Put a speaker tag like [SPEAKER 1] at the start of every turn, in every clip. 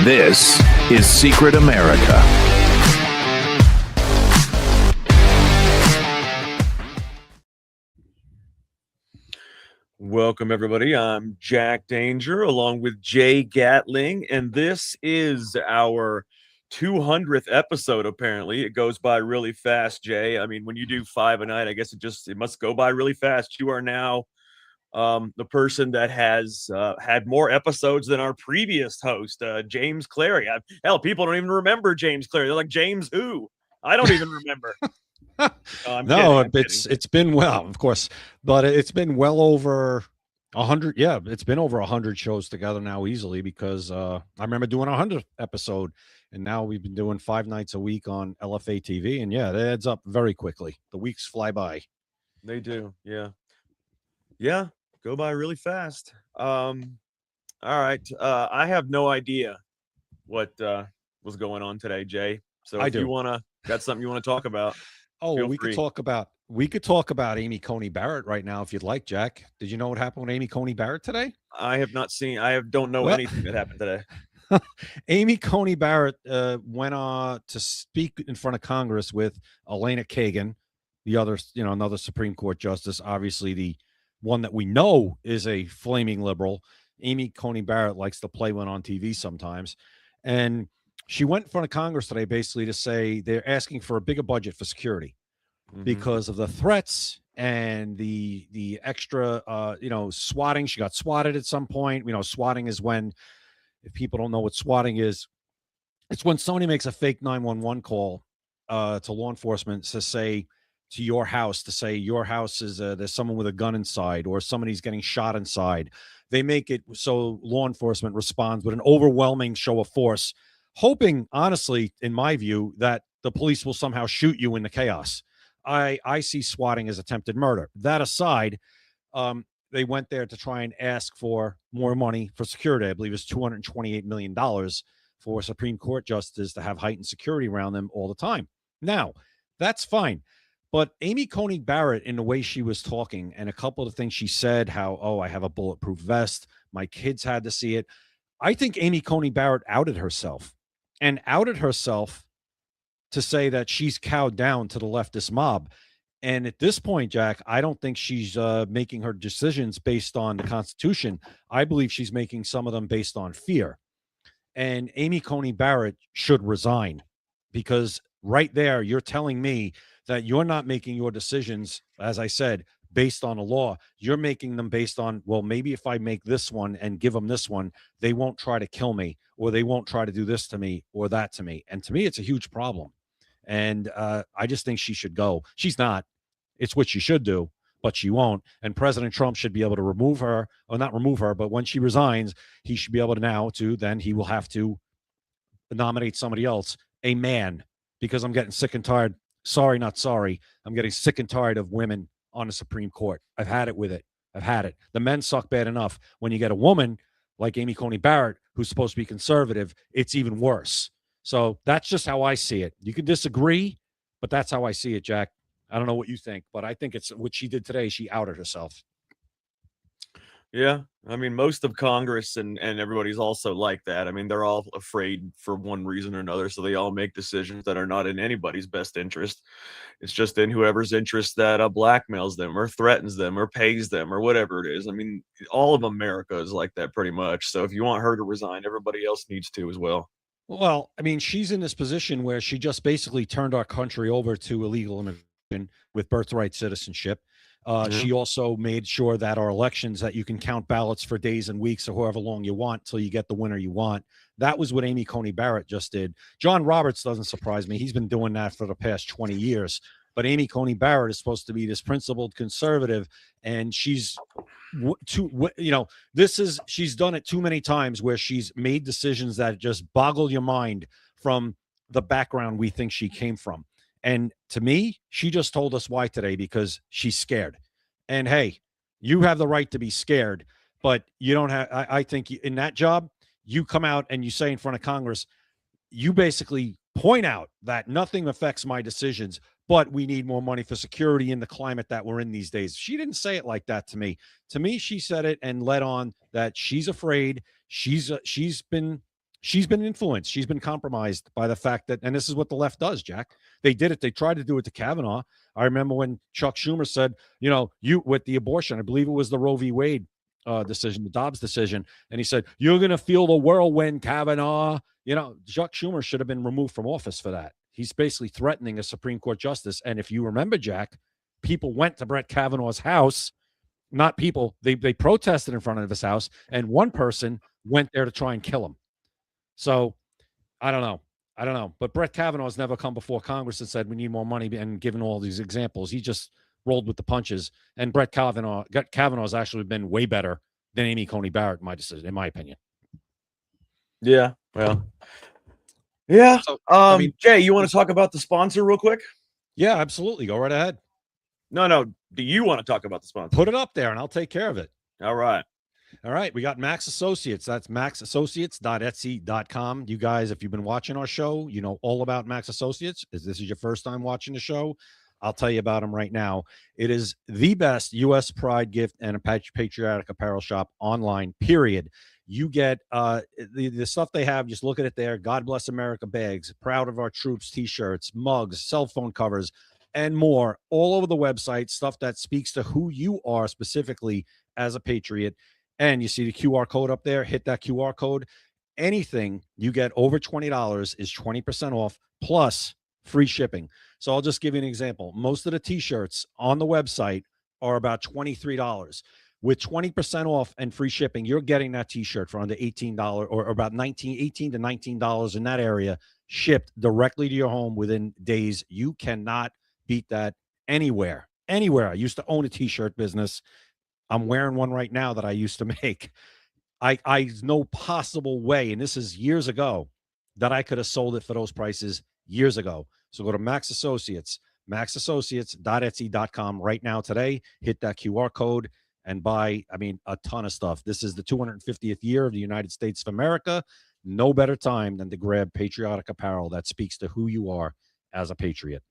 [SPEAKER 1] This is Secret America.
[SPEAKER 2] Welcome, everybody. I'm Jack Danger along with Jay Gatling, and this is our 200th episode. Apparently, it goes by really fast, Jay. I mean, when you do 5 a night, I guess it must go by really fast. You are now the person that has had more episodes than our previous host, James Clary. Hell, people don't even remember James Clary. They're like, James who? I don't even remember.
[SPEAKER 3] No, it's been, well, of course, but it's been well over 100. Yeah, it's been over 100 shows together now easily, because I remember doing 100th episode, and now we've been doing 5 nights a week on LFA TV, and yeah, it adds up very quickly. The weeks fly by.
[SPEAKER 2] They do, yeah, go by really fast. All right, I have no idea what was going on today, Jay. So if you got something you want to talk about.
[SPEAKER 3] Oh, we could talk about Amy Coney Barrett right now if you'd like, Jack. Did you know what happened with Amy Coney Barrett today?
[SPEAKER 2] I have not seen. Don't know anything that happened today.
[SPEAKER 3] Amy Coney Barrett went on to speak in front of Congress with Elena Kagan, the other, another Supreme Court justice, obviously the one that we know is a flaming liberal. Amy Coney Barrett likes to play one on TV sometimes, and she went in front of Congress today basically to say they're asking for a bigger budget for security because of the threats and the extra, swatting. She got swatted at some point. Swatting is when, if people don't know what swatting is, it's when somebody makes a fake 911 call to law enforcement to say to your house, is there's someone with a gun inside, or somebody's getting shot inside. They make it so law enforcement responds with an overwhelming show of force, hoping, honestly, in my view, that the police will somehow shoot you in the chaos. I see swatting as attempted murder. That aside, they went there to try and ask for more money for security. I believe it's $228 million for Supreme Court justices to have heightened security around them all the time. Now, that's fine. But Amy Coney Barrett, in the way she was talking, and a couple of the things she said, how, I have a bulletproof vest, my kids had to see it. I think Amy Coney Barrett outed herself to say that she's cowed down to the leftist mob. And at this point, Jack, I don't think she's making her decisions based on the Constitution. I believe she's making some of them based on fear. And Amy Coney Barrett should resign, because right there, you're telling me that you're not making your decisions, as I said, based on a law. You're making them based on, well, maybe if I make this one and give them this one, they won't try to kill me, or they won't try to do this to me or that to me. And to me, it's a huge problem. And I just think she should go. She's not. It's what she should do, but she won't. And President Trump should be able to remove her, or not remove her, but when she resigns, he should be able to then he will have to nominate somebody else, a man, because I'm getting sick and tired. Sorry, not sorry. I'm getting sick and tired of women on the Supreme Court. I've had it with it. I've had it. The men suck bad enough. When you get a woman like Amy Coney Barrett, who's supposed to be conservative, it's even worse. So that's just how I see it. You can disagree, but that's how I see it, Jack. I don't know what you think, but I think it's what she did today. She outed herself.
[SPEAKER 2] Yeah, I mean, most of Congress and everybody's also like that. I mean, they're all afraid for one reason or another, so they all make decisions that are not in anybody's best interest. It's just in whoever's interest that blackmails them or threatens them or pays them or whatever it is. I mean, all of America is like that pretty much. So if you want her to resign, everybody else needs to as well.
[SPEAKER 3] Well, I mean, she's in this position where she just basically turned our country over to illegal immigration with birthright citizenship. She also made sure that our elections, that you can count ballots for days and weeks or however long you want till you get the winner you want. That was what Amy Coney Barrett just did. John Roberts doesn't surprise me. He's been doing that for the past 20 years. But Amy Coney Barrett is supposed to be this principled conservative, and she's she's done it too many times where she's made decisions that just boggle your mind from the background we think she came from. And to me, she just told us why today, because she's scared. And hey, you have the right to be scared, but you don't have, I think in that job, you come out and you say in front of Congress, you basically point out that nothing affects my decisions, but we need more money for security in the climate that we're in these days. She didn't say it like that to me. To me, she said it and led on that she's afraid. She's been She's been influenced. She's been compromised by the fact that, and this is what the left does, Jack. They did it. They tried to do it to Kavanaugh. I remember when Chuck Schumer said, you with the abortion, I believe it was the Roe v. Wade decision, the Dobbs decision. And he said, you're going to feel the whirlwind, Kavanaugh. Chuck Schumer should have been removed from office for that. He's basically threatening a Supreme Court justice. And if you remember, Jack, people went to Brett Kavanaugh's house. Not people. They protested in front of his house. And one person went there to try and kill him. So I don't know. But Brett Kavanaugh's never come before Congress and said we need more money, and given all these examples, he just rolled with the punches. And Brett Kavanaugh's actually been way better than Amy Coney Barrett, in my opinion.
[SPEAKER 2] Yeah. Well. Yeah.
[SPEAKER 3] So,
[SPEAKER 2] Jay, you want to talk about the sponsor real quick?
[SPEAKER 3] Yeah, absolutely. Go right ahead.
[SPEAKER 2] No. Do you want to talk about the sponsor?
[SPEAKER 3] Put it up there and I'll take care of it.
[SPEAKER 2] All right.
[SPEAKER 3] We got Max Associates. That's maxassociates.etsy.com. You guys, if you've been watching our show, you know all about Max Associates. If this is your first time watching the show, I'll tell you about them right now. It is the best U.S. pride gift and a patriotic apparel shop online, period. You get the stuff they have. Just look at it there. God Bless America bags, Proud of Our Troops t-shirts, mugs, cell phone covers, and more all over the website. Stuff that speaks to who you are specifically as a patriot. And you see the QR code up there. Hit that QR code. Anything you get over $20 is 20% off plus free shipping. So I'll just give you an example. Most of the t-shirts on the website are about $23. With 20% off and free shipping, you're getting that t-shirt for under $18 or about $18 to $19 in that area, shipped directly to your home within days. You cannot beat that anywhere. I used to own a t-shirt business. I'm wearing one right now that I used to make. I no possible way, and this is years ago, that I could have sold it for those prices years ago. So go to Max Associates, maxassociates.etsy.com right now today. Hit that QR code and buy, a ton of stuff. This is the 250th year of the United States of America. No better time than to grab patriotic apparel that speaks to who you are as a patriot.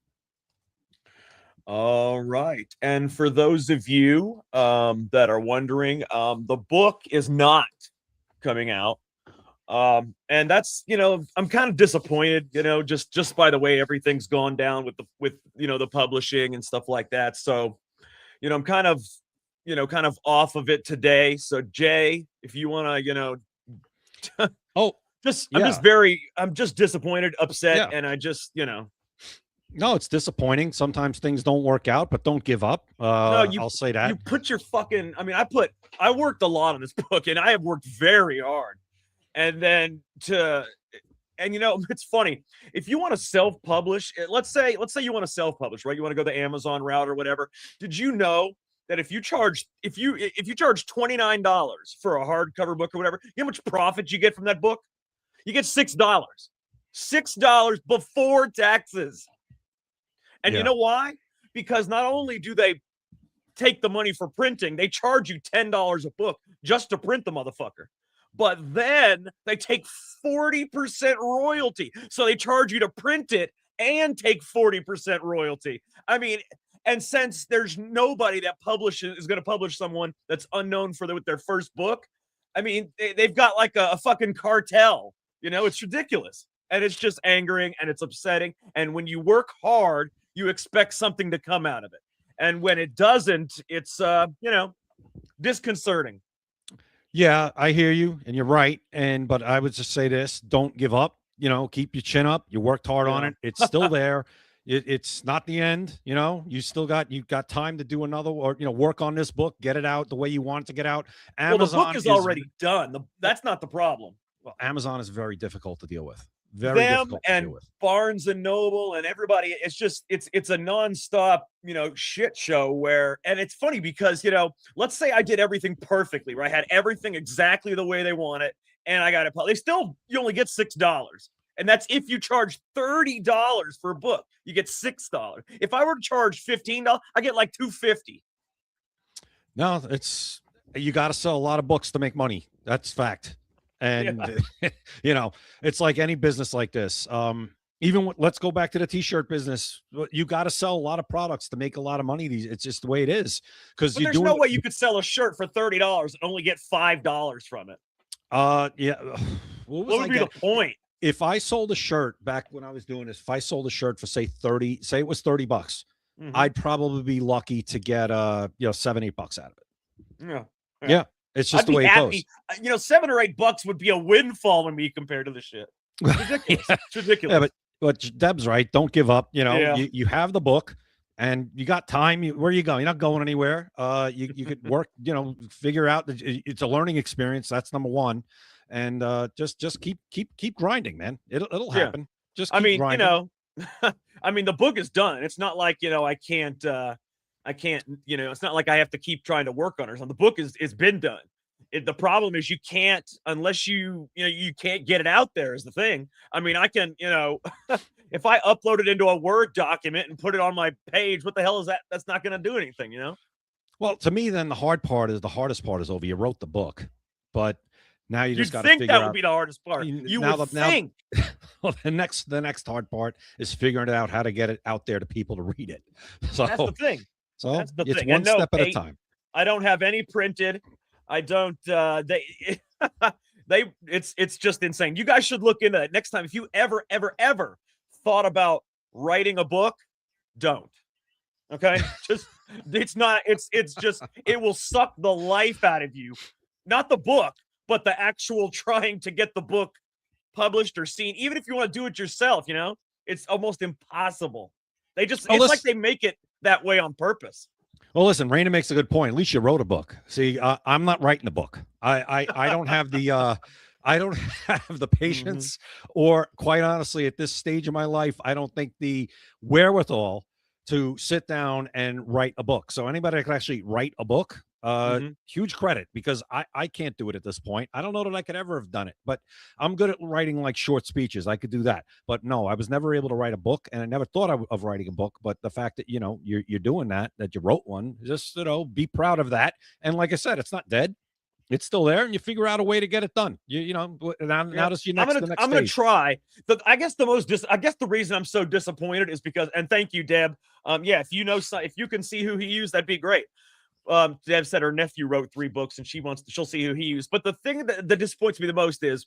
[SPEAKER 2] All right. And for those of you that are wondering, the book is not coming out. And that's, I'm kind of disappointed, just by the way everything's gone down with the publishing and stuff like that. So, I'm kind of off of it today. So Jay, if you want to, I'm just disappointed, upset. Yeah. And I just,
[SPEAKER 3] No, it's disappointing. Sometimes things don't work out, but don't give up. I'll say that.
[SPEAKER 2] You put your fucking, I worked a lot on this book and I have worked very hard. And then it's funny. If you want to self-publish, let's say you want to self-publish, right? You want to go the Amazon route or whatever. Did you know that if you charge $29 for a hardcover book or whatever, you know how much profit you get from that book? You get $6. $6 before taxes. And You know why? Because not only do they take the money for printing, they charge you $10 a book just to print the motherfucker. But then they take 40% royalty. So they charge you to print it and take 40% royalty. And since there's nobody that is going to publish someone that's unknown with their first book, they've got like a fucking cartel. It's ridiculous. And it's just angering and it's upsetting. And when you work hard, you expect something to come out of it. And when it doesn't, it's, disconcerting.
[SPEAKER 3] Yeah, I hear you. And you're right. But I would just say this, don't give up, keep your chin up. You worked hard on it. It's still there. It's not the end. You've got time to do another or, work on this book, get it out the way you want it to get out.
[SPEAKER 2] Amazon, the book is already done. That's not the problem.
[SPEAKER 3] Well, Amazon is very difficult to deal with. Very difficult to deal with.
[SPEAKER 2] Barnes and Noble and everybody. It's a nonstop, shit show and it's funny because, let's say I did everything perfectly, right? I had everything exactly the way they want it. And I got it. You only get $6. And that's if you charge $30 for a book, you get $6. If I were to charge $15, I get like $2.50.
[SPEAKER 3] No, you got to sell a lot of books to make money. That's fact. And it's like any business like this. Let's go back to the t-shirt business. You got to sell a lot of products to make a lot of money. It's just the way it is. Because
[SPEAKER 2] there's no way you could sell a shirt for $30 and only get $5 from it.
[SPEAKER 3] Yeah. what
[SPEAKER 2] would be the point?
[SPEAKER 3] If I sold a shirt back when I was doing this, if I sold a shirt for say it was $30, I'd probably be lucky to get $7, $8 out of it. Yeah. It's just
[SPEAKER 2] I'd
[SPEAKER 3] the
[SPEAKER 2] be
[SPEAKER 3] way
[SPEAKER 2] happy.
[SPEAKER 3] it goes.
[SPEAKER 2] $7 or $8 would be a windfall to me compared to the shit. It's ridiculous. It's ridiculous.
[SPEAKER 3] Yeah, but Deb's right. Don't give up. You have the book and you got time. Where are you going? You're not going anywhere. You could work, figure out that it's a learning experience. That's number one. And just keep grinding, man. It'll happen. Just keep grinding.
[SPEAKER 2] The book is done. It's not like, I can't, it's not like I have to keep trying to work on it or something. The book is been done. The problem is you can't, unless you can't get it out there is the thing. I mean, I can, if I upload it into a Word document and put it on my page, what the hell is that? That's not going to do anything,
[SPEAKER 3] Well, to me, then the hardest part is over. You wrote the book, but now you just got to figure
[SPEAKER 2] that
[SPEAKER 3] out.
[SPEAKER 2] would be the hardest part. You would think.
[SPEAKER 3] Well, the next hard part is figuring out how to get it out there to people to read it. So
[SPEAKER 2] that's the thing.
[SPEAKER 3] So it's one step at a time.
[SPEAKER 2] I don't have any printed. I don't. It's just insane. You guys should look into that next time. If you ever thought about writing a book, don't. Okay, it's just it will suck the life out of you. Not the book, but the actual trying to get the book published or seen. Even if you want to do it yourself, it's almost impossible. It's like they make it that way on purpose.
[SPEAKER 3] Well, listen, Raina makes a good point. At least you wrote a book. See, I'm not writing a book. I don't have the patience, or quite honestly, at this stage of my life, I don't think the wherewithal to sit down and write a book. So anybody that can actually write a book, huge credit, because I can't do it at this point. I don't know that I could ever have done it, but I'm good at writing like short speeches. I could do that, but no, I was never able to write a book, and I never thought of writing a book. But the fact that you're doing that you wrote one, just be proud of that. And like I said, it's not dead. It's still there, and you figure out a way to get it done. Now that's your next.
[SPEAKER 2] I'm gonna try. I guess the reason I'm so disappointed is because, and thank you, Deb. If you can see who he used, that'd be great. Deb said her nephew wrote 3 books and she'll see who he used. But the thing that disappoints me the most is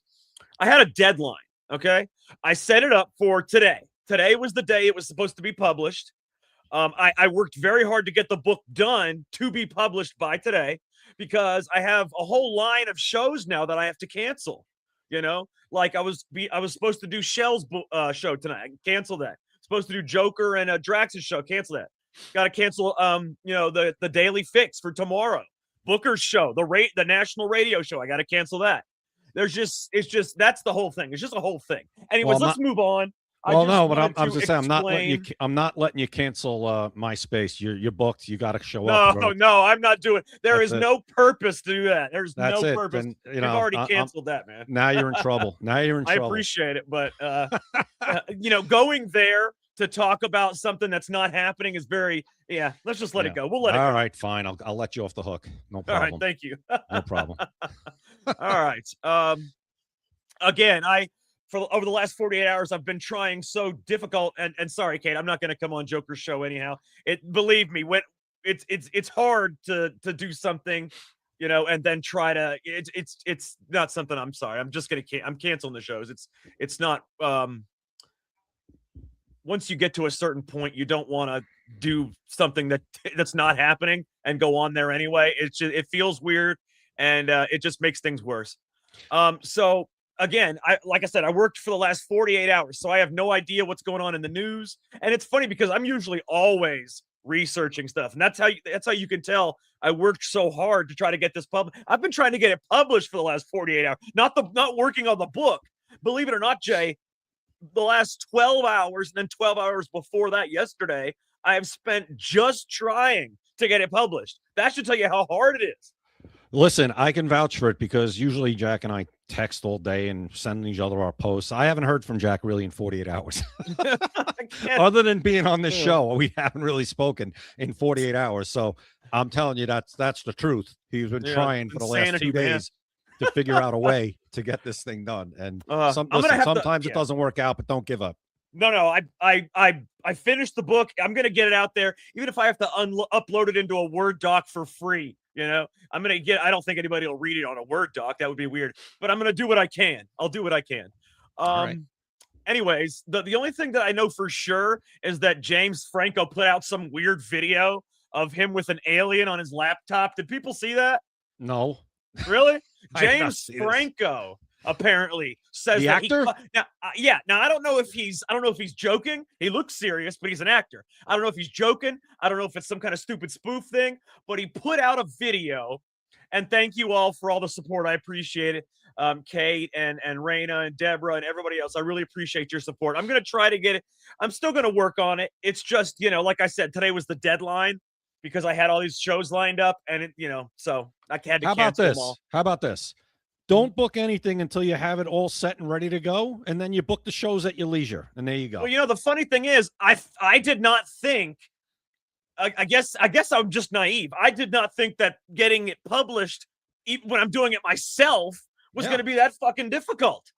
[SPEAKER 2] I had a deadline. Okay. I set it up for today. Today was the day it was supposed to be published. I worked very hard to get the book done to be published by today, because I have a whole line of shows now that I have to cancel. Like I was supposed to do Shell's show tonight. I canceled that. Supposed to do Joker and Drax's show. Cancel that. Got to cancel, the Daily Fix for tomorrow. Booker's show, the national radio show. I got to cancel that. That's the whole thing. It's just a whole thing. Anyways, let's move on.
[SPEAKER 3] I'm just saying, I'm not letting you cancel MySpace. You're booked. You got to show up.
[SPEAKER 2] No, I'm not doing. There is no purpose to do that. There's no purpose.
[SPEAKER 3] And,
[SPEAKER 2] You've already canceled that, man.
[SPEAKER 3] Now you're in trouble. I
[SPEAKER 2] appreciate it, but going there to talk about something that's not happening is very, let's just let it go. We'll let it go.
[SPEAKER 3] All right, fine. I'll let you off the hook. No problem.
[SPEAKER 2] All right, thank you.
[SPEAKER 3] No problem.
[SPEAKER 2] All right. Again, over the last 48 hours, I've been trying so difficult, and sorry, Kate, I'm not going to come on Joker's show anyhow. Believe me, when it's hard to do something, and then try to, it's not something. I'm sorry. I'm canceling the shows. It's not, once you get to a certain point, you don't want to do something that's not happening and go on there anyway. It feels weird, and it just makes things worse. So again, like I said, I worked for the last 48 hours, so I have no idea what's going on in the news. And it's funny because I'm usually always researching stuff, and that's how you can tell I worked so hard to try to get this published. I've been trying to get it published for the last 48 hours, not working on the book. Believe it or not, Jay, the last 12 hours and then 12 hours before that yesterday, I have spent just trying to get it published. That should tell you how hard it is.
[SPEAKER 3] Listen, I can vouch for it, because usually Jack and I text all day and send each other our posts. I haven't heard from Jack really in 48 hours. Other than being on this show, we haven't really spoken in 48 hours. So I'm telling you, that's the truth. He's been trying for the last 2 days to figure out a way to get this thing done. And sometimes it doesn't work out, but don't give up.
[SPEAKER 2] No, I finished the book. I'm going to get it out there, even if I have to upload it into a Word doc for free. You know, I'm going to get, I don't think anybody will read it on a Word doc. That would be weird, but I'm going to do what I can. I'll do what I can.
[SPEAKER 3] All right.
[SPEAKER 2] Anyways, the only thing that I know for sure is that James Franco put out some weird video of him with an alien on his laptop. Did people see that?
[SPEAKER 3] No.
[SPEAKER 2] Really?
[SPEAKER 3] I did not
[SPEAKER 2] James
[SPEAKER 3] see this.
[SPEAKER 2] Franco apparently says
[SPEAKER 3] The
[SPEAKER 2] that
[SPEAKER 3] actor?
[SPEAKER 2] Now I don't know if he's joking. He looks serious, but he's an actor. I don't know if he's joking. I don't know if it's some kind of stupid spoof thing, but he put out a video. And thank you all for all the support. I appreciate it. Kate and Raina and Deborah and everybody else. I really appreciate your support. I'm going to try to get it. I'm still going to work on it. It's just, like I said, today was the deadline because I had all these shows lined up and so I had to cancel them all.
[SPEAKER 3] How about this? Don't book anything until you have it all set and ready to go, and then you book the shows at your leisure, and there you go.
[SPEAKER 2] Well, the funny thing is, I did not think. I guess I'm just naive. I did not think that getting it published, even when I'm doing it myself, was going to be that fucking difficult.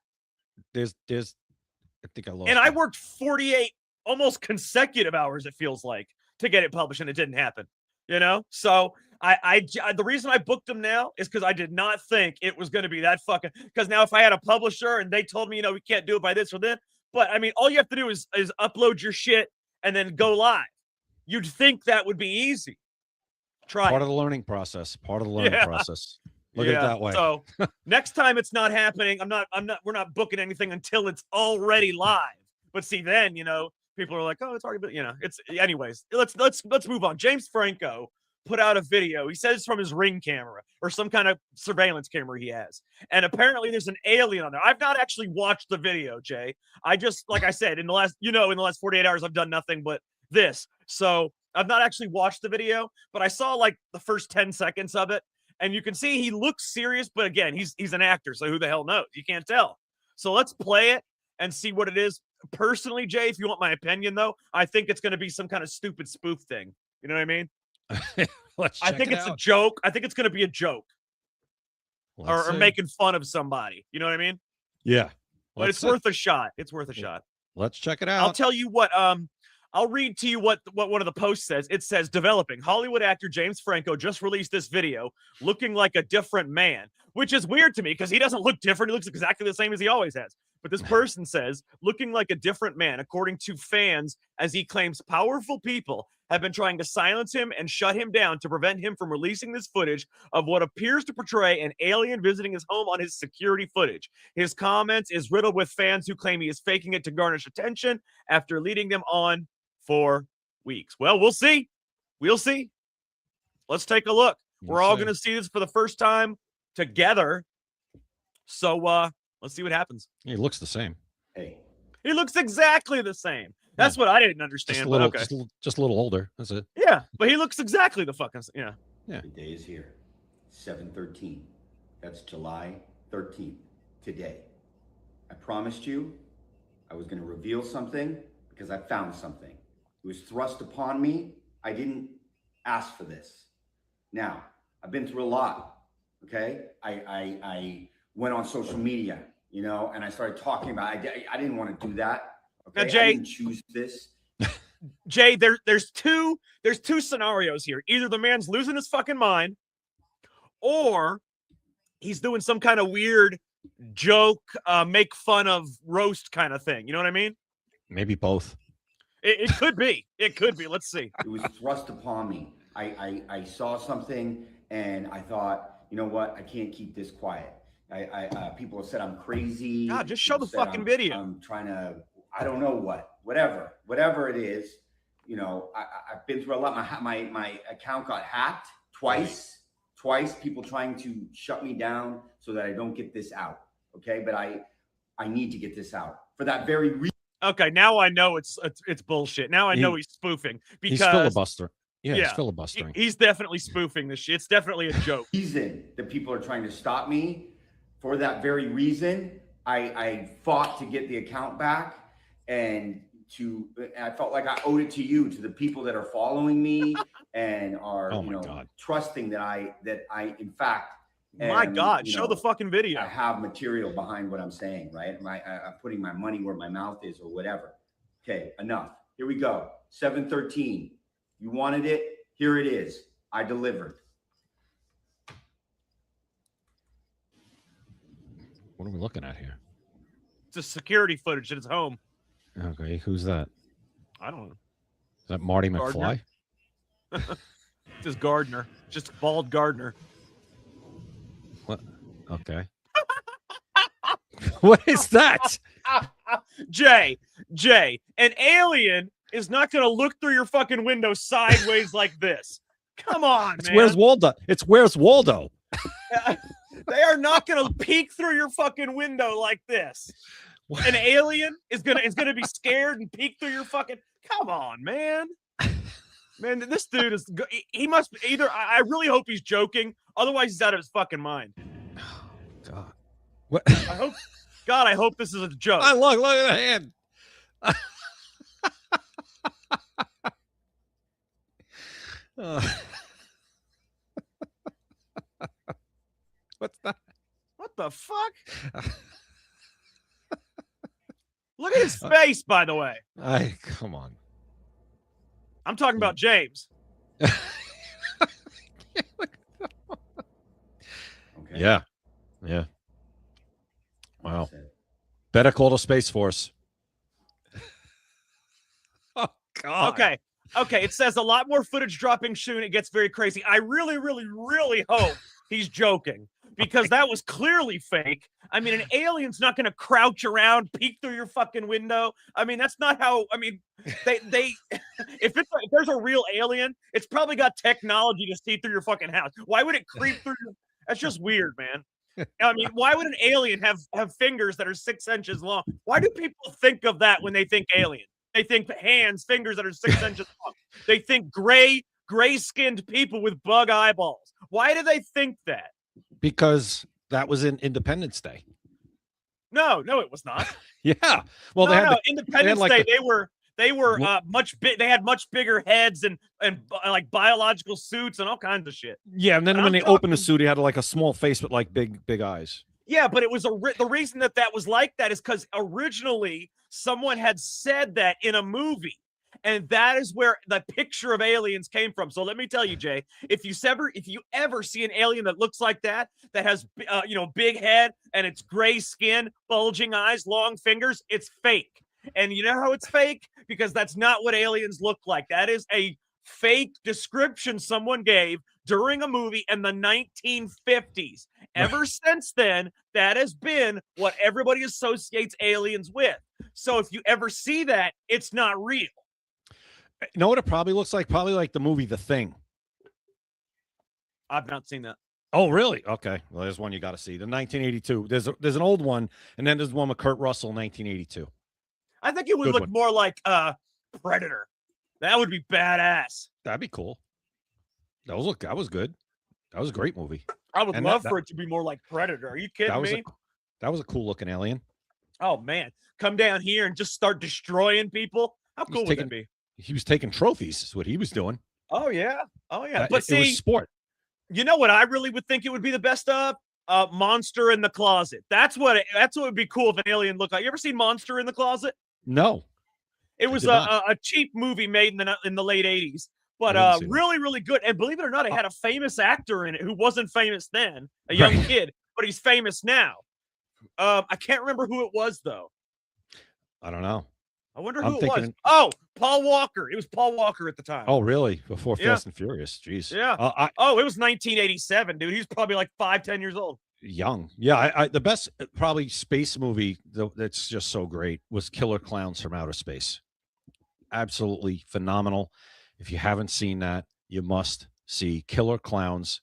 [SPEAKER 3] There's, I think I lost.
[SPEAKER 2] And I worked 48 almost consecutive hours. It feels like to get it published, and it didn't happen. So the reason I booked them now is because I did not think it was going to be that fucking. Because now, if I had a publisher and they told me, we can't do it by this or then, but I mean, all you have to do is upload your shit and then go live. You'd think that would be easy.
[SPEAKER 3] Part of the learning process. Part of the learning process. Look at it that way.
[SPEAKER 2] So next time it's not happening. We're not booking anything until it's already live. But see, then, people are like, oh, it's already been, it's anyways. Let's move on. James Franco put out a video. He says it's from his Ring camera or some kind of surveillance camera he has. And apparently there's an alien on there. I've not actually watched the video, Jay. I just, like I said, in the last 48 hours, I've done nothing but this. So I've not actually watched the video, but I saw like the first 10 seconds of it. And you can see he looks serious, but again, he's an actor. So who the hell knows? You can't tell. So let's play it and see what it is. Personally, Jay, if you want my opinion, though, I think it's going to be some kind of stupid spoof thing. You know what I mean? I think it's a joke. I think it's going to be a joke or making fun of somebody. You know what I mean?
[SPEAKER 3] Yeah.
[SPEAKER 2] But it's worth a shot. It's worth a shot.
[SPEAKER 3] Let's check it out.
[SPEAKER 2] I'll tell you what. I'll read to you what one of the posts says. It says, developing Hollywood actor James Franco just released this video looking like a different man, which is weird to me because he doesn't look different. He looks exactly the same as he always has. But this person says, looking like a different man, according to fans, as he claims powerful people have been trying to silence him and shut him down to prevent him from releasing this footage of what appears to portray an alien visiting his home on his security footage. His comments is riddled with fans who claim he is faking it to garnish attention after leading them on for weeks. Well, we'll see. We'll see. Let's take a look. We're all going to see this for the first time together. So let's see what happens.
[SPEAKER 3] He looks the same.
[SPEAKER 4] Hey.
[SPEAKER 2] He looks exactly the same. That's what I didn't understand.
[SPEAKER 3] Just a little older. That's it.
[SPEAKER 2] Yeah, but he looks exactly the fucking yeah.
[SPEAKER 4] The day is here. 7/13. That's July 13th. Today. I promised you I was going to reveal something because I found something. It was thrust upon me. I didn't ask for this. Now, I've been through a lot. Okay? I went on social media, and I started talking about I didn't want to do that. Okay,
[SPEAKER 2] now, Jay,
[SPEAKER 4] I didn't choose this.
[SPEAKER 2] Jay, there's two scenarios here. Either the man's losing his fucking mind, or he's doing some kind of weird joke, make fun of roast kind of thing. You know what I mean?
[SPEAKER 3] Maybe both.
[SPEAKER 2] It could be. It could be. Let's see.
[SPEAKER 4] It was thrust upon me. I saw something and I thought, you know what? I can't keep this quiet. People have said I'm crazy.
[SPEAKER 2] God, just show the fucking video.
[SPEAKER 4] I'm trying to, I don't know whatever it is. I've been through a lot. My account got hacked twice. People trying to shut me down so that I don't get this out. Okay, but I need to get this out for that very reason.
[SPEAKER 2] Okay, now I know it's bullshit. Now I know he's spoofing because
[SPEAKER 3] he's filibustering. Yeah, he's filibustering.
[SPEAKER 2] He's definitely spoofing this shit. It's definitely a joke.
[SPEAKER 4] Reason that people are trying to stop me. For that very reason, I fought to get the account back, and I felt like I owed it to you, to the people that are following me and are trusting that I in fact.
[SPEAKER 2] My God, show the fucking video.
[SPEAKER 4] I have material behind what I'm saying, right? I'm putting my money where my mouth is or whatever. Okay, enough. Here we go. 7/13. You wanted it. Here it is. I delivered.
[SPEAKER 3] What are we looking at here?
[SPEAKER 2] It's a security footage at his home.
[SPEAKER 3] Okay, who's that?
[SPEAKER 2] I don't know.
[SPEAKER 3] Is that Marty
[SPEAKER 2] Gardner?
[SPEAKER 3] McFly?
[SPEAKER 2] It's his gardener, just bald gardener.
[SPEAKER 3] What? Okay. What is that?
[SPEAKER 2] Jay, an alien is not going to look through your fucking window sideways like this. Come on,
[SPEAKER 3] It's
[SPEAKER 2] man.
[SPEAKER 3] Where's Waldo? It's Where's Waldo?
[SPEAKER 2] They are not going to peek through your fucking window like this. An alien is gonna be scared and peek through your fucking. Come on, man. Man, this dude is. He must either. I really hope he's joking. Otherwise, he's out of his fucking mind.
[SPEAKER 3] God. What?
[SPEAKER 2] I hope this is a joke.
[SPEAKER 3] Look at the hand. What's that?
[SPEAKER 2] What the fuck? Look at his face, by the way.
[SPEAKER 3] Come on.
[SPEAKER 2] I'm talking about James.
[SPEAKER 4] Okay.
[SPEAKER 3] Yeah. Wow. Better call the Space Force. Oh God.
[SPEAKER 2] Okay. It says a lot more footage dropping soon. It gets very crazy. I really, really, really hope he's joking because that was clearly fake. I mean, an alien's not going to crouch around, peek through your fucking window. I mean, that's not how. I mean, they if there's a real alien, it's probably got technology to see through your fucking house. Why would it creep through your? That's just weird, man. I mean, why would an alien have fingers that are 6 inches long? Why do people think of that when they think alien? They think fingers that are 6 inches long. They think gray-skinned people with bug eyeballs. Why do they think that?
[SPEAKER 3] Because that was in Independence Day.
[SPEAKER 2] No, it was not.
[SPEAKER 3] Yeah. Well,
[SPEAKER 2] Independence Day. They were much big. They had much bigger heads and like biological suits and all kinds of shit.
[SPEAKER 3] Yeah, and then when they opened the suit, he had like a small face with like big eyes.
[SPEAKER 2] Yeah, but it was the reason that was like that is because originally someone had said that in a movie, and that is where the picture of aliens came from. So let me tell you, Jay, if you ever see an alien that looks like that has big head and it's gray skin, bulging eyes, long fingers, it's fake. And you know how it's fake? Because that's not what aliens look like. That is a fake description someone gave during a movie in the 1950s. Ever since then, that has been what everybody associates aliens with. So if you ever see that, it's not real.
[SPEAKER 3] You know what it probably looks like? Probably like the movie The Thing.
[SPEAKER 2] I've not seen that.
[SPEAKER 3] Oh, really? Okay. Well, there's one you got to see. The 1982. There's an old one, and then there's one with Kurt Russell, 1982.
[SPEAKER 2] I think it would look more like Predator. That would be badass.
[SPEAKER 3] That'd be cool. That was good. That was a great movie.
[SPEAKER 2] I would love for it to be more like Predator. Are you kidding me?
[SPEAKER 3] That was a cool looking alien.
[SPEAKER 2] Oh man, come down here and just start destroying people. How cool would that be?
[SPEAKER 3] He was taking trophies. Is what he was doing.
[SPEAKER 2] Oh yeah.
[SPEAKER 3] But it was sport.
[SPEAKER 2] You know what I really would think it would be the best of? Monster in the Closet. That's what would be cool if an alien looked like. You ever seen Monster in the Closet?
[SPEAKER 3] No.
[SPEAKER 2] It was a cheap movie made in the late 80s, but really, really good. And believe it or not, it had a famous actor in it who wasn't famous then, a young kid, but he's famous now. I can't remember who it was, though.
[SPEAKER 3] I don't know.
[SPEAKER 2] I wonder who it was. Oh, Paul Walker. It was Paul Walker at the time.
[SPEAKER 3] Oh, really? Before Fast and Furious. Jeez.
[SPEAKER 2] Yeah. It was 1987, dude. He's probably like 5-10 years old.
[SPEAKER 3] Young. Yeah. The best probably space movie that's just so great was Killer Clowns from Outer Space. Absolutely phenomenal. If you haven't seen that, you must see Killer Clowns.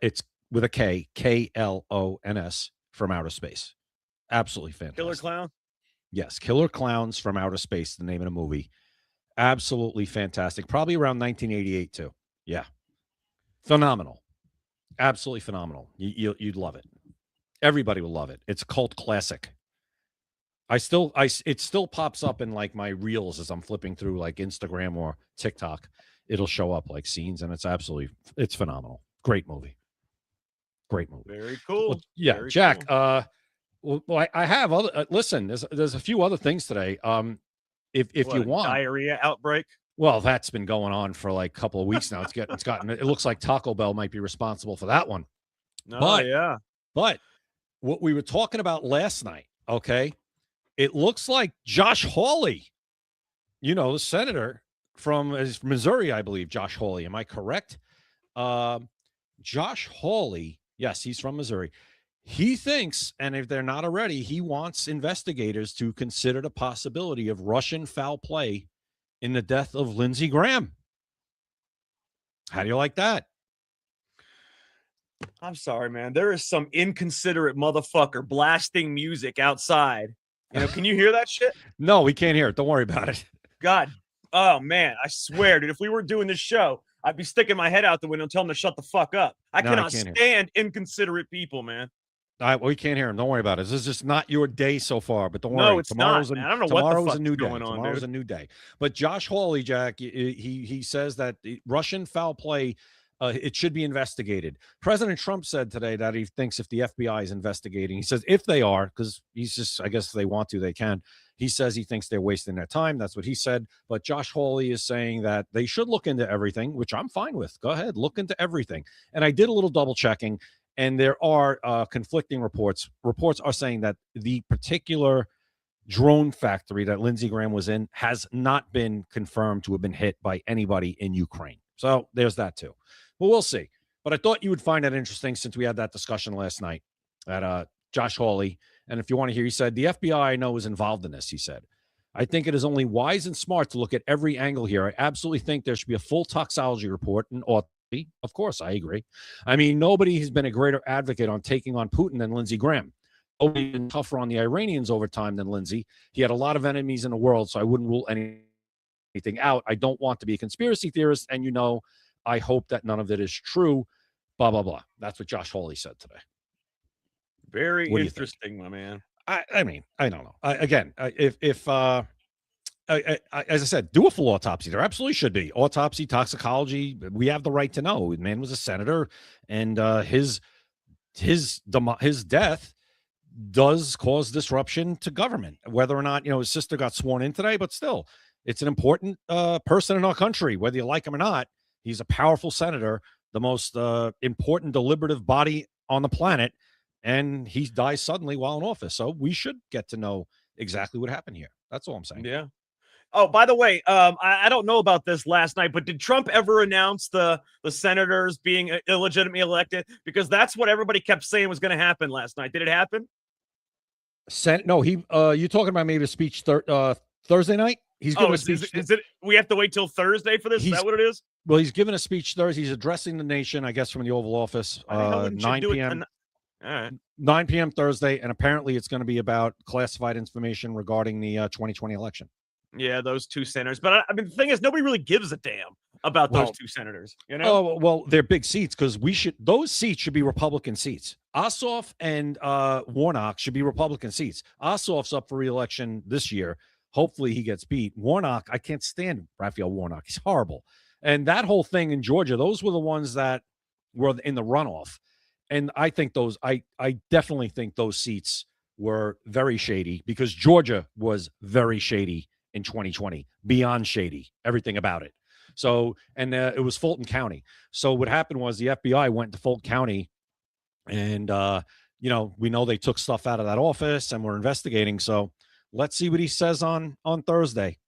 [SPEAKER 3] It's with a K, KLONS from Outer Space. Absolutely fantastic.
[SPEAKER 2] Killer Clown?
[SPEAKER 3] Yes, Killer Clowns from Outer Space, the name of the movie. Absolutely fantastic. Probably around 1988 too. Yeah. Phenomenal. Absolutely phenomenal. You'd love it. Everybody will love it. It's a cult classic. It still pops up in like my reels as I'm flipping through like Instagram or TikTok. It'll show up like scenes, and it's phenomenal. Great movie.
[SPEAKER 2] Very cool.
[SPEAKER 3] Well, yeah,
[SPEAKER 2] Very
[SPEAKER 3] Jack.
[SPEAKER 2] Cool.
[SPEAKER 3] Well, I have other. Listen, there's a few other things today. If you want
[SPEAKER 2] diarrhea outbreak.
[SPEAKER 3] Well, that's been going on for like a couple of weeks now. It looks like Taco Bell might be responsible for that one.
[SPEAKER 2] But
[SPEAKER 3] what we were talking about last night, okay? It looks like Josh Hawley, the senator from Missouri, I believe, Josh Hawley. Am I correct? Josh Hawley, yes, he's from Missouri. He thinks, and if they're not already, he wants investigators to consider the possibility of Russian foul play in the death of Lindsey Graham. How do you like that?
[SPEAKER 2] I'm sorry, man. There is some inconsiderate motherfucker blasting music outside. Can you hear that shit?
[SPEAKER 3] No, we can't hear it. Don't worry about it.
[SPEAKER 2] God. Oh, man. I swear, dude, if we were doing this show, I'd be sticking my head out the window and telling them to shut the fuck up. I cannot stand inconsiderate people, man.
[SPEAKER 3] We can't hear him. Don't worry about it. This is just not your day so far, but don't worry.
[SPEAKER 2] No, it's not, man. I don't know what the fuck's
[SPEAKER 3] a new day.
[SPEAKER 2] going on,
[SPEAKER 3] Tomorrow's
[SPEAKER 2] dude.
[SPEAKER 3] a new day. But Josh Hawley, Jack, he says that Russian foul play, it should be investigated. President Trump said today that he thinks if the FBI is investigating, he says if they are, because he's just, I guess if they want to, they can. He says he thinks they're wasting their time. That's what he said. But Josh Hawley is saying that they should look into everything, which I'm fine with. Go ahead, look into everything. And I did a little double checking. And there are conflicting reports. Reports are saying that the particular drone factory that Lindsey Graham was in has not been confirmed to have been hit by anybody in Ukraine. So there's that too. Well, we'll see. But I thought you would find that interesting since we had that discussion last night at Josh Hawley. And if you want to hear, he said, the FBI I know is involved in this, he said. I think it is only wise and smart to look at every angle here. I absolutely think there should be a full toxicology report and autopsy. Of course, I agree. I mean, nobody has been a greater advocate on taking on Putin than Lindsey Graham. Nobody's been tougher on the Iranians over time than Lindsey. He had a lot of enemies in the world, so I wouldn't rule anything out. I don't want to be a conspiracy theorist, and I hope that none of it is true, blah, blah, blah. That's what Josh Hawley said today.
[SPEAKER 2] Very interesting, my man.
[SPEAKER 3] I mean, I don't know. As I said, do a full autopsy. There absolutely should be autopsy, toxicology. We have the right to know. The man was a senator, and his death does cause disruption to government. Whether or not his sister got sworn in today, but still, it's an important person in our country. Whether you like him or not, he's a powerful senator, the most important deliberative body on the planet, and he dies suddenly while in office. So we should get to know exactly what happened here. That's all I'm saying.
[SPEAKER 2] Yeah. Oh, by the way, I don't know about this last night, but did Trump ever announce the senators being illegitimately elected? Because that's what everybody kept saying was going to happen last night. Did it happen?
[SPEAKER 3] No, you talking about maybe a speech Thursday night? He's giving a speech.
[SPEAKER 2] Is it? We have to wait till Thursday for this? Is that what it is?
[SPEAKER 3] Well, he's giving a speech Thursday. He's addressing the nation, I guess, from the Oval Office. 9 p.m.
[SPEAKER 2] All right.
[SPEAKER 3] 9 p.m. Thursday, and apparently it's going to be about classified information regarding the 2020 election.
[SPEAKER 2] Yeah, those two senators. But I mean, the thing is, nobody really gives a damn about those two senators.
[SPEAKER 3] Oh, well, they're big seats because those seats should be Republican seats. Ossoff and Warnock should be Republican seats. Ossoff's up for re-election this year. Hopefully he gets beat. Warnock, I can't stand Raphael Warnock. He's horrible. And that whole thing in Georgia, those were the ones that were in the runoff. And I think I definitely think those seats were very shady because Georgia was very shady in 2020, beyond shady, everything about it. So, and it was Fulton County. So what happened was the FBI went to Fulton County and, we know they took stuff out of that office and we're investigating. So let's see what he says on Thursday.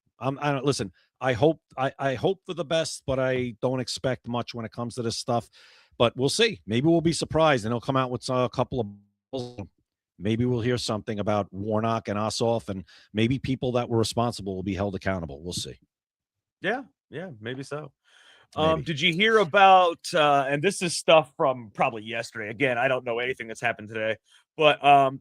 [SPEAKER 3] Listen, I hope for the best, but I don't expect much when it comes to this stuff, but we'll see. Maybe we'll be surprised and he'll come out with a couple of, maybe we'll hear something about Warnock and Ossoff, and maybe people that were responsible will be held accountable. We'll see.
[SPEAKER 2] Yeah, maybe so.
[SPEAKER 3] Maybe.
[SPEAKER 2] Did you hear about, and this is stuff from probably yesterday. Again, I don't know anything that's happened today, but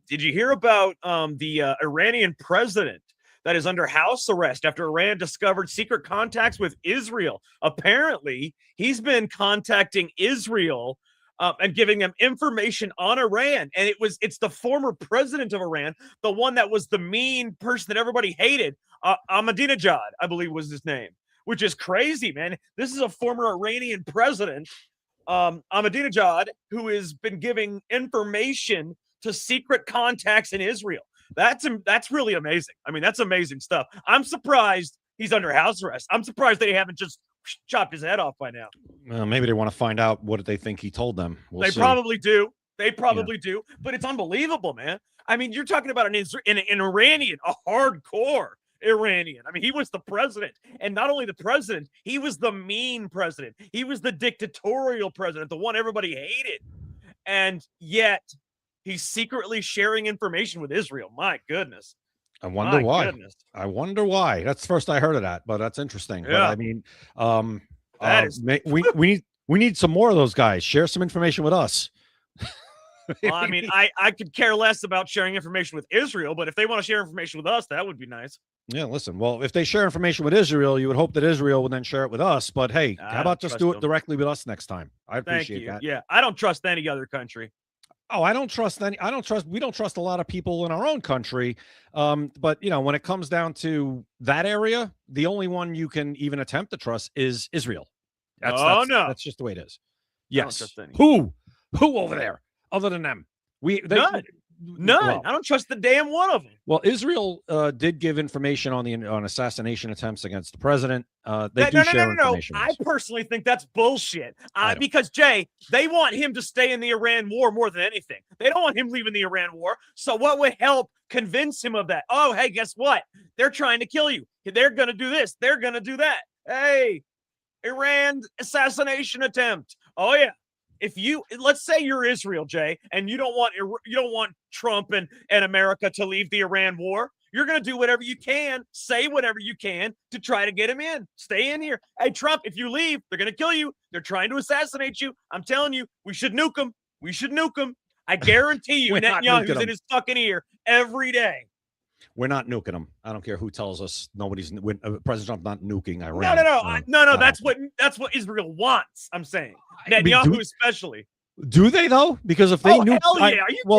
[SPEAKER 2] did you hear about the Iranian president that is under house arrest after Iran discovered secret contacts with Israel? Apparently, he's been contacting Israel and giving them information on Iran. And it's the former president of Iran, the one that was the mean person that everybody hated, Ahmadinejad, I believe was his name, which is crazy, man. This is a former Iranian president, Ahmadinejad, who has been giving information to secret contacts in Israel. That's really amazing. I mean, that's amazing stuff. I'm surprised he's under house arrest. I'm surprised they haven't just chopped his head off by now.
[SPEAKER 3] Maybe they want to find out what they think he told them.
[SPEAKER 2] They probably do. They probably do, but it's unbelievable, man. I mean, you're talking about an Iranian, a hardcore Iranian. I mean, he was the president, and not only the president, he was the mean president. He was the dictatorial president, the one everybody hated. And yet he's secretly sharing information with Israel. My goodness.
[SPEAKER 3] I wonder why.
[SPEAKER 2] Goodness.
[SPEAKER 3] I wonder why. That's the first I heard of that, but that's interesting.
[SPEAKER 2] Yeah.
[SPEAKER 3] But I mean,
[SPEAKER 2] That
[SPEAKER 3] we need some more of those guys. Share some information with us.
[SPEAKER 2] Well, I mean, I could care less about sharing information with Israel, but if they want to share information with us, that would be nice.
[SPEAKER 3] Yeah, listen. Well, if they share information with Israel, you would hope that Israel would then share it with us. But hey, how about just do it directly with us next time? I appreciate that.
[SPEAKER 2] Yeah, I don't trust any other country.
[SPEAKER 3] Oh, we don't trust a lot of people in our own country. But you know, when it comes down to that area, the only one you can even attempt to trust is Israel. That's just the way it is. Yes. Who over there other than them?
[SPEAKER 2] None.
[SPEAKER 3] Well,
[SPEAKER 2] I don't trust the damn one of them.
[SPEAKER 3] Well, Israel did give information on assassination attempts against the president. They do share information.
[SPEAKER 2] I personally think that's bullshit. Because Jay, they want him to stay in the Iran war more than anything. They don't want him leaving the Iran war. So what would help convince him of that? Oh, hey, guess what? They're trying to kill you. They're going to do this. They're going to do that. Hey, Iran assassination attempt. Oh yeah. Let's say you're Israel, Jay, and you don't want Trump and America to leave the Iran war. You're going to do whatever you can, say whatever you can to try to get him in. Stay in here. Hey, Trump, if you leave, they're going to kill you. They're trying to assassinate you. I'm telling you, we should nuke them. We should nuke them. I guarantee you, Netanyahu's in his fucking ear every day.
[SPEAKER 3] We're not nuking them. I don't care who tells us President Trump's not nuking Iran.
[SPEAKER 2] No. That's what Israel wants. I'm saying Netanyahu especially.
[SPEAKER 3] Do they though? Because if they nuke,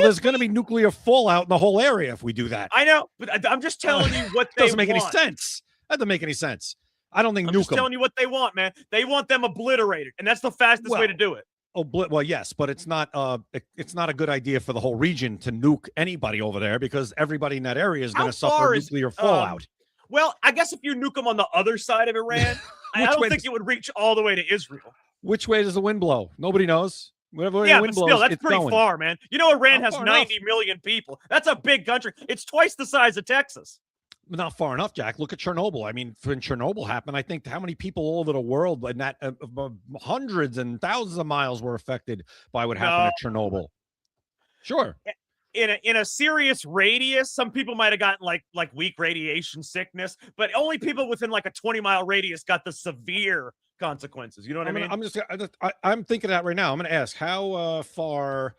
[SPEAKER 3] there's going to be nuclear fallout in the whole area if we do that.
[SPEAKER 2] I know, but I'm just telling you what they
[SPEAKER 3] doesn't make any sense. That doesn't make any sense. I don't think
[SPEAKER 2] I'm just telling you what they want, man. They want them obliterated, and that's the fastest way to do it.
[SPEAKER 3] Well, yes, but it's not a good idea for the whole region to nuke anybody over there because everybody in that area is going to suffer nuclear fallout.
[SPEAKER 2] Well, I guess if you nuke them on the other side of Iran, I don't think it would reach all the way to Israel.
[SPEAKER 3] Which way does the wind blow? Nobody knows. Whatever
[SPEAKER 2] the
[SPEAKER 3] wind
[SPEAKER 2] blows,
[SPEAKER 3] still,
[SPEAKER 2] that's pretty far, man. You know, Iran has 90 million people. That's a big country. It's twice the size of Texas.
[SPEAKER 3] Not far enough, Jack. Look at Chernobyl. I mean, when Chernobyl happened, I think how many people all over the world, and that hundreds and thousands of miles were affected by what happened at Chernobyl. Sure.
[SPEAKER 2] In a serious radius, some people might have gotten like weak radiation sickness, but only people within like a 20-mile radius got the severe consequences. You know what I mean?
[SPEAKER 3] I'm thinking that right now. I'm going to ask, how far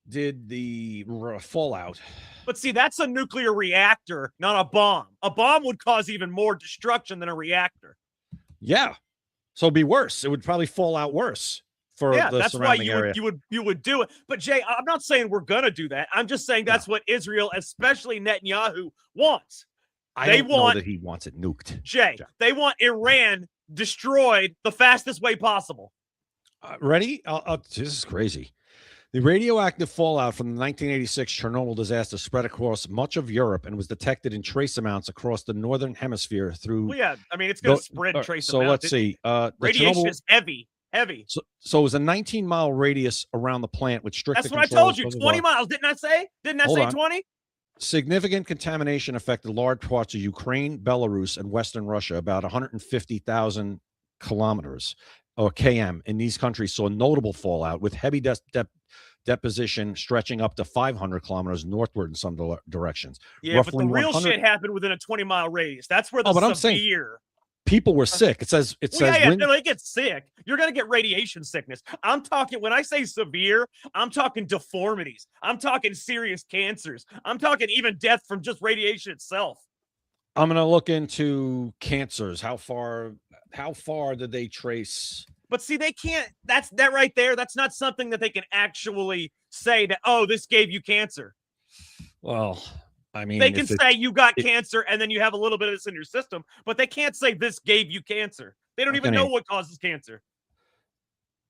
[SPEAKER 3] did the fallout?
[SPEAKER 2] But see, that's a nuclear reactor, not a bomb. A bomb would cause even more destruction than a reactor.
[SPEAKER 3] Yeah. So it'd be worse. It would probably fall out worse for the surrounding area.
[SPEAKER 2] You would do it. But Jay, I'm not saying we're going to do that. I'm just saying that's what Israel, especially Netanyahu, wants.
[SPEAKER 3] I don't know that he wants it nuked.
[SPEAKER 2] Jay, they want Iran destroyed the fastest way possible.
[SPEAKER 3] Ready? This is crazy. The radioactive fallout from the 1986 Chernobyl disaster spread across much of Europe and was detected in trace amounts across the northern hemisphere through.
[SPEAKER 2] Well, yeah, I mean, it's going to spread in trace amounts.
[SPEAKER 3] So let's see.
[SPEAKER 2] Radiation is heavy.
[SPEAKER 3] So it was a 19-mile radius around the plant with strict.
[SPEAKER 2] That's what I told you. 20 miles. Didn't I say? Didn't I say 20?
[SPEAKER 3] Significant contamination affected large parts of Ukraine, Belarus, and Western Russia, about 150,000 kilometers or km in these countries saw notable fallout with heavy deposition stretching up to 500 kilometers northward in some directions.
[SPEAKER 2] Yeah, roughly, but the real shit happened within a 20-mile radius. That's where the severe.
[SPEAKER 3] People were sick. It says
[SPEAKER 2] they get sick. You're going to get radiation sickness. I'm talking, when I say severe, I'm talking deformities. I'm talking serious cancers. I'm talking even death from just radiation itself.
[SPEAKER 3] I'm going to look into cancers. How far did they trace?
[SPEAKER 2] But see, they can't, that right there, that's not something that they can actually say that, oh, this gave you cancer.
[SPEAKER 3] Well, I mean,
[SPEAKER 2] they can say you got cancer and then you have a little bit of this in your system, but they can't say this gave you cancer. They don't even know what causes cancer.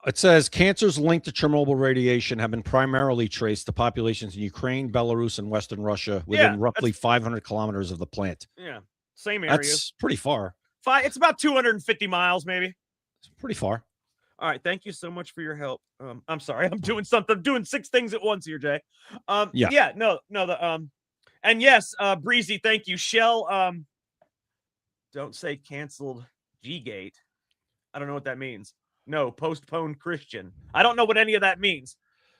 [SPEAKER 3] It says cancers linked to Chernobyl radiation have been primarily traced to populations in Ukraine, Belarus, and Western Russia within roughly 500 kilometers of the plant.
[SPEAKER 2] Yeah, same area.
[SPEAKER 3] That's pretty far.
[SPEAKER 2] It's about 250 miles, maybe.
[SPEAKER 3] It's pretty far.
[SPEAKER 2] All right, thank you so much for your help. I'm sorry, I'm doing something. I'm doing 6 things at once here, Jay.
[SPEAKER 3] Yeah.
[SPEAKER 2] No, and yes, Breezy, thank you. Shell, don't say canceled G-Gate. I don't know what that means. No, postponed Christian. I don't know what any of that means.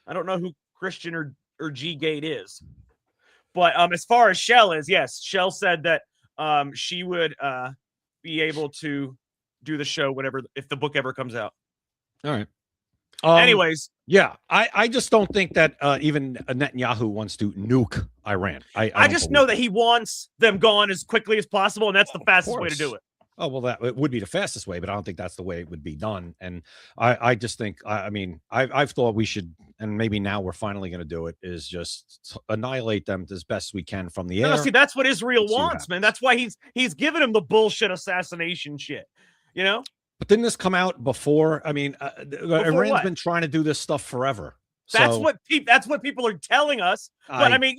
[SPEAKER 2] I don't know who Christian or G-Gate is. But as far as Shell is, yes, Shell said that she would be able to do the show whenever, if the book ever comes out.
[SPEAKER 3] All right.
[SPEAKER 2] Anyways,
[SPEAKER 3] yeah, I just don't think that even Netanyahu wants to nuke Iran. I
[SPEAKER 2] I
[SPEAKER 3] don't
[SPEAKER 2] just
[SPEAKER 3] believe
[SPEAKER 2] know that he wants them gone as quickly as possible, and that's the fastest way to
[SPEAKER 3] course.
[SPEAKER 2] do it.
[SPEAKER 3] Oh, well, that it would be the fastest way, but I don't think that's the way it would be done. And I just think, I mean, I've thought we should, and maybe now we're finally going to do it, is just annihilate them as best we can from the air.
[SPEAKER 2] No, see, that's what Israel
[SPEAKER 3] See what
[SPEAKER 2] wants, man. That's why he's giving him the bullshit assassination shit. You know?
[SPEAKER 3] But didn't this come out before? I mean, Iran's
[SPEAKER 2] what?
[SPEAKER 3] been trying to do this stuff forever.
[SPEAKER 2] That's
[SPEAKER 3] So,
[SPEAKER 2] what people are telling us. But I mean,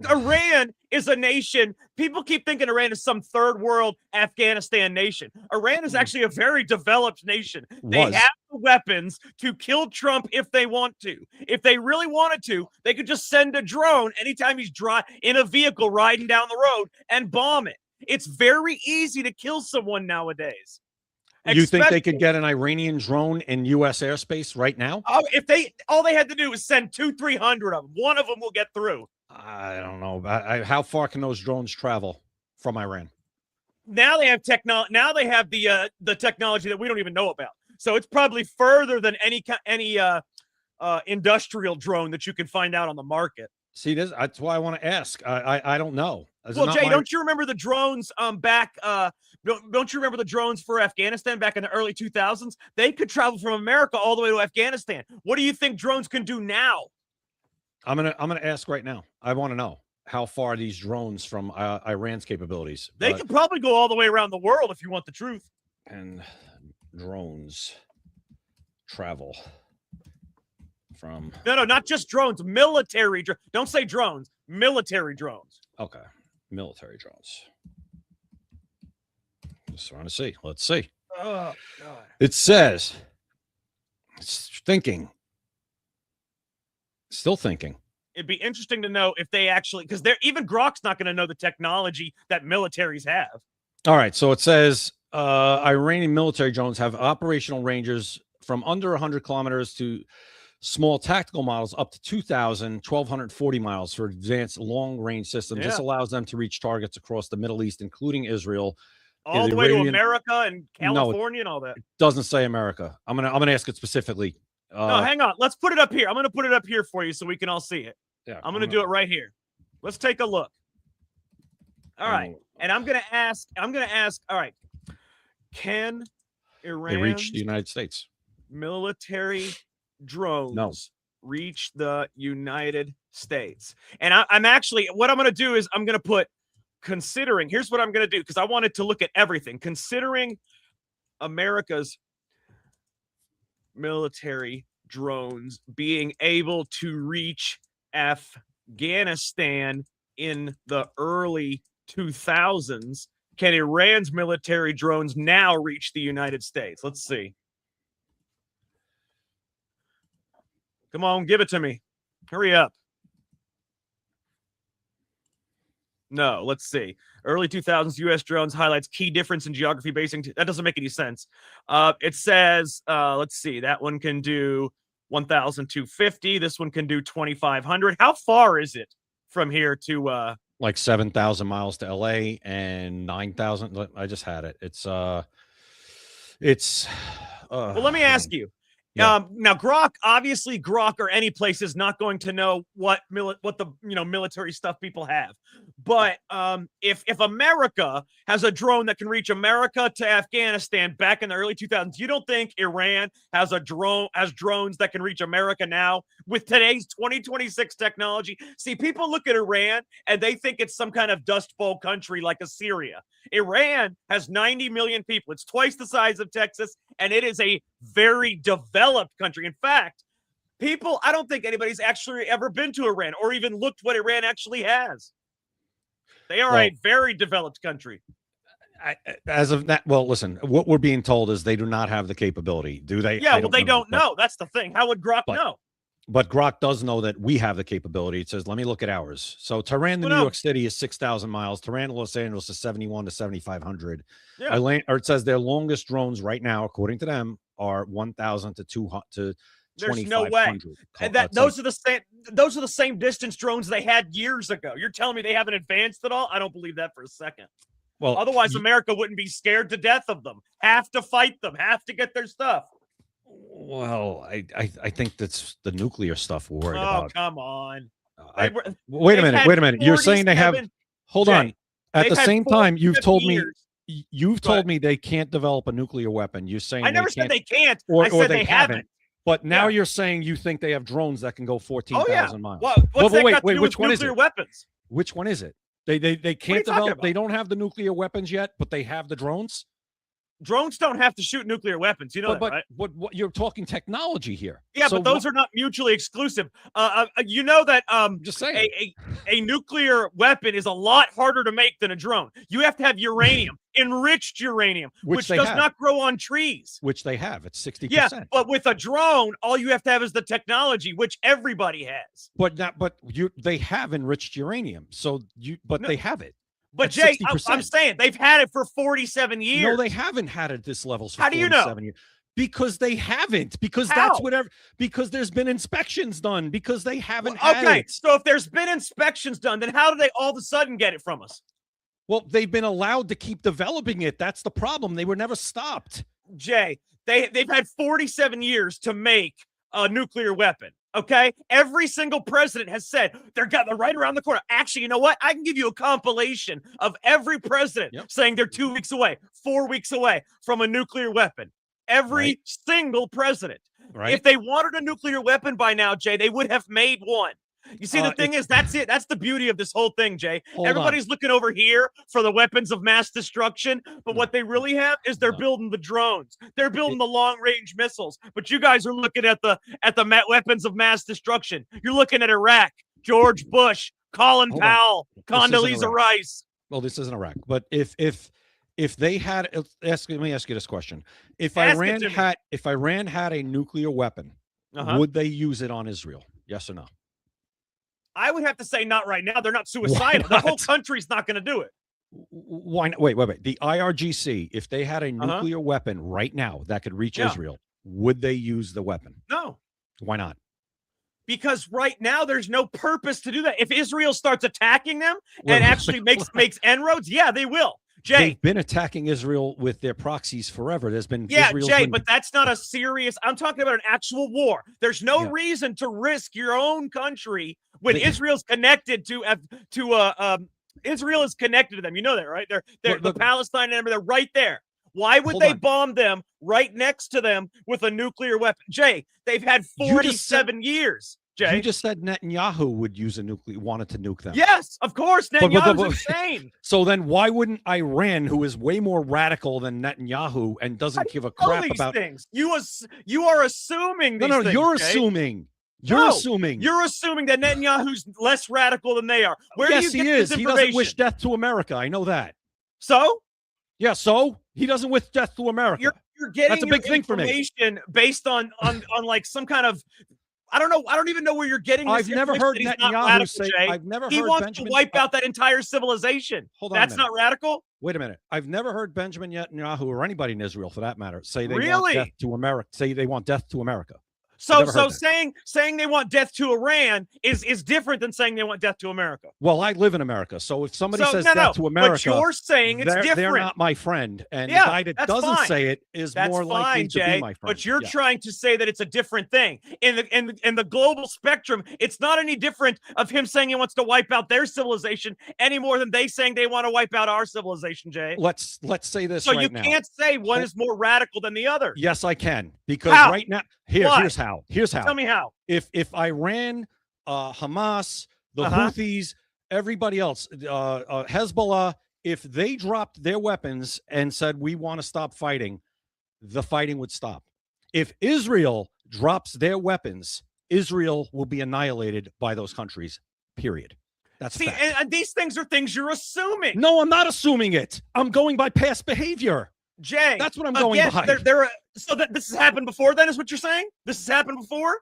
[SPEAKER 2] Iran is a nation. People keep thinking Iran is some third world Afghanistan nation. Iran is actually a very developed nation. They have the weapons to kill Trump if they want to. If they really wanted to, they could just send a drone anytime he's in a vehicle riding down the road and bomb it. It's very easy to kill someone nowadays.
[SPEAKER 3] You think they could get an Iranian drone in U.S. airspace right now?
[SPEAKER 2] Oh, all they had to do was send 200-300 of them. One of them will get through.
[SPEAKER 3] I don't know. How far can those drones travel from Iran?
[SPEAKER 2] Now they have technology. Now they have the technology that we don't even know about. So it's probably further than any industrial drone that you can find out on the market.
[SPEAKER 3] See, that's why I want to ask. I don't know.
[SPEAKER 2] Well, Jay, don't you remember the drones back? Don't you remember the drones for Afghanistan back in the early 2000s? They could travel from America all the way to Afghanistan. What do you think drones can do now?
[SPEAKER 3] I'm gonna ask right now. I want to know how far these drones from Iran's capabilities.
[SPEAKER 2] They could probably go all the way around the world if you want the truth.
[SPEAKER 3] And drones travel from.
[SPEAKER 2] No, not just drones. Military. Don't say drones. Military drones.
[SPEAKER 3] Okay. Military drones. Just want to see. Let's see.
[SPEAKER 2] Oh, God.
[SPEAKER 3] It says it's thinking. Still thinking.
[SPEAKER 2] It'd be interesting to know if they actually, because even Grok's not going to know the technology that militaries have.
[SPEAKER 3] All right. So it says Iranian military drones have operational ranges from under 100 kilometers to small tactical models up to 1,240 miles for advanced long-range systems.
[SPEAKER 2] Yeah.
[SPEAKER 3] This allows them to reach targets across the Middle East, including Israel.
[SPEAKER 2] All the way to America and California and all that.
[SPEAKER 3] It doesn't say America. I'm gonna ask it specifically.
[SPEAKER 2] No, hang on. Let's put it up here. I'm gonna put it up here for you so we can all see it.
[SPEAKER 3] Yeah,
[SPEAKER 2] I'm gonna do it right here. Let's take a look. All right, and I'm gonna ask. All right, can Iran
[SPEAKER 3] reach the United States?
[SPEAKER 2] Military drones reach the United States? And I'm actually, what I'm going to do is I'm going to put considering, here's what I'm going to do, because I wanted to look at everything. Considering America's military drones being able to reach Afghanistan in the early 2000s, can Iran's military drones now reach the United States? Let's see. Come on, give it to me. Hurry up. No, let's see. Early 2000s U.S. drones highlights key difference in geography basing. That doesn't make any sense. It says, let's see, that one can do 1,250. This one can do 2,500. How far is it from here to
[SPEAKER 3] like 7,000 miles to LA and 9,000? I just had it. It's well,
[SPEAKER 2] let me ask you.
[SPEAKER 3] Yeah.
[SPEAKER 2] Now Grok or any place is not going to know what the military stuff people have. But if America has a drone that can reach America to Afghanistan back in the early 2000s, you don't think Iran has drones that can reach America now with today's 2026 technology? See, people look at Iran and they think it's some kind of Dust Bowl country like Assyria. Iran has 90 million people. It's twice the size of Texas, and it is a very developed country. In fact, I don't think anybody's actually ever been to Iran or even looked what Iran actually has. They are a very developed country.
[SPEAKER 3] As of that, well, listen, what we're being told is they do not have the capability. Do they?
[SPEAKER 5] Yeah,
[SPEAKER 3] I
[SPEAKER 5] well, they don't
[SPEAKER 3] but-
[SPEAKER 5] know. That's the thing. How would Grok know?
[SPEAKER 3] But Grok does know that we have the capability. It says, let me look at ours. So Tehran to New York City is 6,000 miles. Tehran to Los Angeles is 71 to 7,500.
[SPEAKER 5] Yeah.
[SPEAKER 3] Or it says their longest drones right now, according to them, are 1,000 to 200 to
[SPEAKER 5] There's no way.
[SPEAKER 3] 2,500.
[SPEAKER 5] And those are the same. Those are the same distance drones they had years ago. You're telling me they haven't advanced at all? I don't believe that for a second.
[SPEAKER 3] Well,
[SPEAKER 5] Otherwise, America wouldn't be scared to death of them. Have to fight them. Have to get their stuff.
[SPEAKER 3] well, I think that's the nuclear stuff we're worried
[SPEAKER 5] Oh,
[SPEAKER 3] about.
[SPEAKER 5] come on.
[SPEAKER 3] Wait a minute. You're saying they have. Hold
[SPEAKER 5] Jay,
[SPEAKER 3] on. At the same time, you've told me.
[SPEAKER 5] years.
[SPEAKER 3] You've
[SPEAKER 5] Go ahead.
[SPEAKER 3] told me they can't develop a nuclear weapon. You're saying
[SPEAKER 5] I never
[SPEAKER 3] they
[SPEAKER 5] said
[SPEAKER 3] can't,
[SPEAKER 5] they can't.
[SPEAKER 3] or
[SPEAKER 5] I said
[SPEAKER 3] they
[SPEAKER 5] they haven't.
[SPEAKER 3] But now
[SPEAKER 5] Yeah.
[SPEAKER 3] you're saying you think they have drones that can go 14,000
[SPEAKER 5] Oh yeah.
[SPEAKER 3] miles.
[SPEAKER 5] Well, what's that got to do
[SPEAKER 3] which
[SPEAKER 5] with
[SPEAKER 3] one is
[SPEAKER 5] nuclear
[SPEAKER 3] it?
[SPEAKER 5] weapons?
[SPEAKER 3] Which one is it? They can't
[SPEAKER 5] you talking
[SPEAKER 3] develop.
[SPEAKER 5] about?
[SPEAKER 3] They don't have the nuclear weapons yet, but they have the drones.
[SPEAKER 5] Drones don't have to shoot nuclear weapons. You know
[SPEAKER 3] but,
[SPEAKER 5] that, right?
[SPEAKER 3] what you're talking technology here.
[SPEAKER 5] Yeah,
[SPEAKER 3] So
[SPEAKER 5] but those are not mutually exclusive. You know that
[SPEAKER 3] just saying.
[SPEAKER 5] a nuclear weapon is a lot harder to make than a drone. You have to have uranium, enriched uranium, which
[SPEAKER 3] they
[SPEAKER 5] does
[SPEAKER 3] have.
[SPEAKER 5] not grow on trees.
[SPEAKER 3] Which they have. It's 60%.
[SPEAKER 5] Yeah, but with a drone, all you have to have is the technology, which everybody has.
[SPEAKER 3] But they have enriched uranium. So they have it.
[SPEAKER 5] But
[SPEAKER 3] At
[SPEAKER 5] Jay,
[SPEAKER 3] 60%.
[SPEAKER 5] I'm saying they've had it for 47 years.
[SPEAKER 3] No, they haven't had it this level for
[SPEAKER 5] How do you
[SPEAKER 3] 47
[SPEAKER 5] know?
[SPEAKER 3] years. Because they haven't. Because
[SPEAKER 5] How?
[SPEAKER 3] that's whatever. Because there's been inspections done. Because they haven't had
[SPEAKER 5] Okay,
[SPEAKER 3] it.
[SPEAKER 5] so if there's been inspections done, then how do they all of a sudden get it from us?
[SPEAKER 3] Well, they've been allowed to keep developing it. That's the problem. They were never stopped.
[SPEAKER 5] Jay, they've had 47 years to make a nuclear weapon. Okay, every single president has said they're right around the corner. Actually, you know what? I can give you a compilation of every president saying they're 2 weeks away, 4 weeks away from a nuclear weapon. Every single president.
[SPEAKER 3] Right.
[SPEAKER 5] If they wanted a nuclear weapon by now, Jay, they would have made one. You see, the thing is, that's it. That's the beauty of this whole thing, Jay. Everybody's looking over here for the weapons of mass destruction, but what they really have is they're building the drones. They're building the long-range missiles. But you guys are looking at the weapons of mass destruction. You're looking at Iraq, George Bush, Colin Powell, Condoleezza Rice.
[SPEAKER 3] Well, this isn't Iraq. But if they had, let me ask you this question: If Iran had a nuclear weapon, would they use it on Israel? Yes or no?
[SPEAKER 5] I would have to say not right now. They're not suicidal. The whole country's not going to do it.
[SPEAKER 3] Why not? Wait. The IRGC, if they had a nuclear weapon right now that could reach Israel, would they use the weapon?
[SPEAKER 5] No.
[SPEAKER 3] Why not?
[SPEAKER 5] Because right now there's no purpose to do that. If Israel starts attacking them and actually makes inroads, yeah, they will. Jay,
[SPEAKER 3] they've been attacking Israel with their proxies forever. There's been
[SPEAKER 5] but that's not a serious. I'm talking about an actual war. There's no reason to risk your own country when Israel's connected to Israel is connected to them. You know that, right? They're the Palestine and they're right there. Why would they bomb them right next to them with a nuclear weapon? Jay, they've had 47 years. Jay,
[SPEAKER 3] you just said Netanyahu would wanted to nuke them.
[SPEAKER 5] Yes, of course. Netanyahu's insane.
[SPEAKER 3] So then why wouldn't Iran, who is way more radical than Netanyahu and doesn't give a crap about
[SPEAKER 5] things? You are assuming these things,
[SPEAKER 3] you're
[SPEAKER 5] Jay.
[SPEAKER 3] assuming.
[SPEAKER 5] You're assuming that Netanyahu's less radical than they are. Where do you get this information?
[SPEAKER 3] He doesn't wish death to America. I know that.
[SPEAKER 5] So?
[SPEAKER 3] Yeah, so he doesn't wish death to America.
[SPEAKER 5] You're getting
[SPEAKER 3] That's a big thing for me.
[SPEAKER 5] Information based on like some kind of I don't know. I don't even know where you're getting this.
[SPEAKER 3] I've never heard Netanyahu say. I've never heard
[SPEAKER 5] he wants
[SPEAKER 3] Benjamin,
[SPEAKER 5] to wipe out that entire civilization.
[SPEAKER 3] Hold on,
[SPEAKER 5] that's not radical.
[SPEAKER 3] Wait a minute. I've never heard Benjamin Netanyahu or anybody in Israel, for that matter, say they
[SPEAKER 5] really
[SPEAKER 3] want death to America. Say they want death to America.
[SPEAKER 5] So saying they want death to Iran is different than saying they want death to America.
[SPEAKER 3] Well, I live in America, so if somebody says death to America,
[SPEAKER 5] but you're saying it's different.
[SPEAKER 3] They're not my friend, and the guy that doesn't say it is more likely to be my friend.
[SPEAKER 5] But you're trying to say that it's a different thing in the global spectrum. It's not any different of him saying he wants to wipe out their civilization any more than they saying they want to wipe out our civilization. Jay,
[SPEAKER 3] let's say this.
[SPEAKER 5] So you can't say one is more radical than the other.
[SPEAKER 3] Yes, I can, because right now here's how.
[SPEAKER 5] Tell me how.
[SPEAKER 3] If Iran, Hamas, the Houthis, everybody else, Hezbollah, if they dropped their weapons and said we want to stop fighting, the fighting would stop. If Israel drops their weapons, Israel will be annihilated by those countries. Period. That's
[SPEAKER 5] See,
[SPEAKER 3] fact.
[SPEAKER 5] and these things are things you're assuming.
[SPEAKER 3] No, I'm not assuming it. I'm going by past behavior.
[SPEAKER 5] Jay,
[SPEAKER 3] That's what I'm going by.
[SPEAKER 5] So that this has happened before. Then is what you're saying? This has happened before.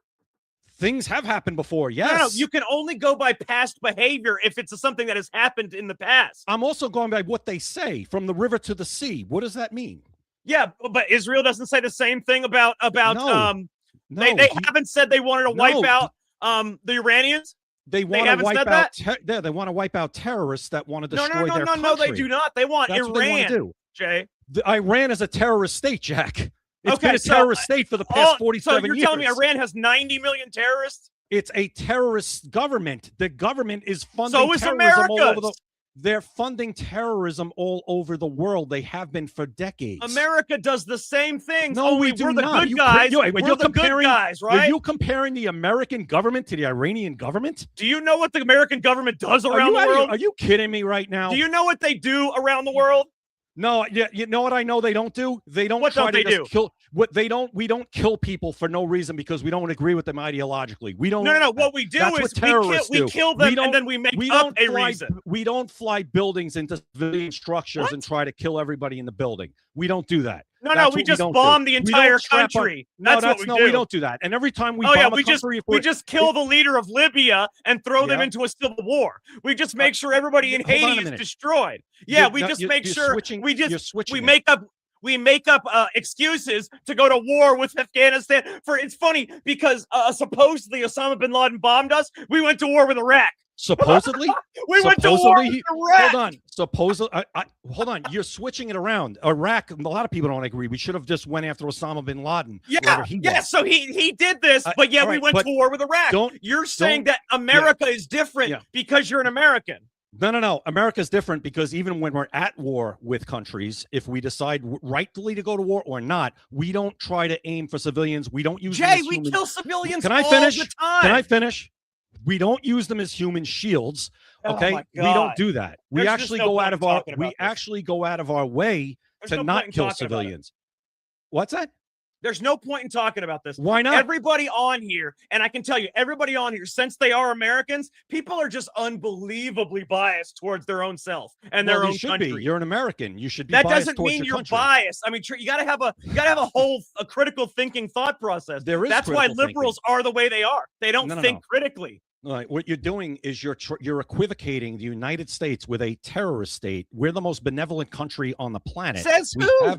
[SPEAKER 3] Things have happened before. Yes.
[SPEAKER 5] No, you can only go by past behavior if it's something that has happened in the past.
[SPEAKER 3] I'm also going by what they say, from the river to the sea. What does that mean?
[SPEAKER 5] Yeah, but Israel doesn't say the same thing about
[SPEAKER 3] No,
[SPEAKER 5] they haven't said they wanted to wipe out the Iranians.
[SPEAKER 3] They want to wipe out. They want to wipe out terrorists that want to destroy their country.
[SPEAKER 5] No, they do not. They want
[SPEAKER 3] That's
[SPEAKER 5] Iran.
[SPEAKER 3] What they want to do.
[SPEAKER 5] Jay,
[SPEAKER 3] Iran is a terrorist state, Jack. It's
[SPEAKER 5] okay,
[SPEAKER 3] been a terrorist state for the past 47 years.
[SPEAKER 5] So you're telling me Iran has 90 million terrorists?
[SPEAKER 3] It's a terrorist government. The government is funding
[SPEAKER 5] so is
[SPEAKER 3] terrorism all over
[SPEAKER 5] America's.
[SPEAKER 3] They're funding terrorism all over the world. They have been for decades.
[SPEAKER 5] America does the same thing.
[SPEAKER 3] No, we do
[SPEAKER 5] we're the
[SPEAKER 3] not.
[SPEAKER 5] good guys. We're the good guys, right?
[SPEAKER 3] Are you comparing the American government to the Iranian government?
[SPEAKER 5] Do you know what the American government does around the world?
[SPEAKER 3] Are you kidding me right now?
[SPEAKER 5] Do you know what they do around the world?
[SPEAKER 3] No, you know what I know they don't do? They don't
[SPEAKER 5] what
[SPEAKER 3] try
[SPEAKER 5] don't
[SPEAKER 3] to
[SPEAKER 5] they do?
[SPEAKER 3] kill we don't kill people for no reason because we don't agree with them ideologically. We don't
[SPEAKER 5] No. What we do is we kill them and then we make up a reason.
[SPEAKER 3] We don't fly buildings into civilian structures and try to kill everybody in the building. We don't do that.
[SPEAKER 5] No, we just bomb the entire country. That's what we do.
[SPEAKER 3] We don't do that. And every time we bomb a country,
[SPEAKER 5] we just kill the leader of Libya and throw them into a civil war. We just make sure everybody in Haiti is destroyed. Yeah, we just make sure we make up excuses to go to war with Afghanistan. It's funny because supposedly Osama bin Laden bombed us. We went to war with Iraq.
[SPEAKER 3] Supposedly,
[SPEAKER 5] we went to war with Iraq.
[SPEAKER 3] Hold on. Supposedly, hold on. You're switching it around. Iraq. A lot of people don't agree. We should have just went after Osama bin Laden.
[SPEAKER 5] Yeah. So he did this, but we went to war with Iraq. You're saying that America is different because you're an American.
[SPEAKER 3] No. America's different because even when we're at war with countries, if we decide rightfully to go to war or not, we don't try to aim for civilians. We don't use
[SPEAKER 5] we kill civilians
[SPEAKER 3] all the time. Can I finish? We don't use them as human shields. Okay, we don't do that. We actually go out of our way to not kill civilians. What's that?
[SPEAKER 5] There's no point in talking about this.
[SPEAKER 3] Why not?
[SPEAKER 5] Everybody on here, and I can tell you, everybody on here, since they are Americans, people are just unbelievably biased towards their own self and their own country.
[SPEAKER 3] You're an American. You should be.
[SPEAKER 5] That
[SPEAKER 3] biased
[SPEAKER 5] doesn't mean you're biased. I mean, you got to have a critical thinking thought process. That's why liberals are the way they are. They don't think critically.
[SPEAKER 3] Right. What you're doing is you're equivocating the United States with a terrorist state. We're the most benevolent country on the planet.
[SPEAKER 5] Says who?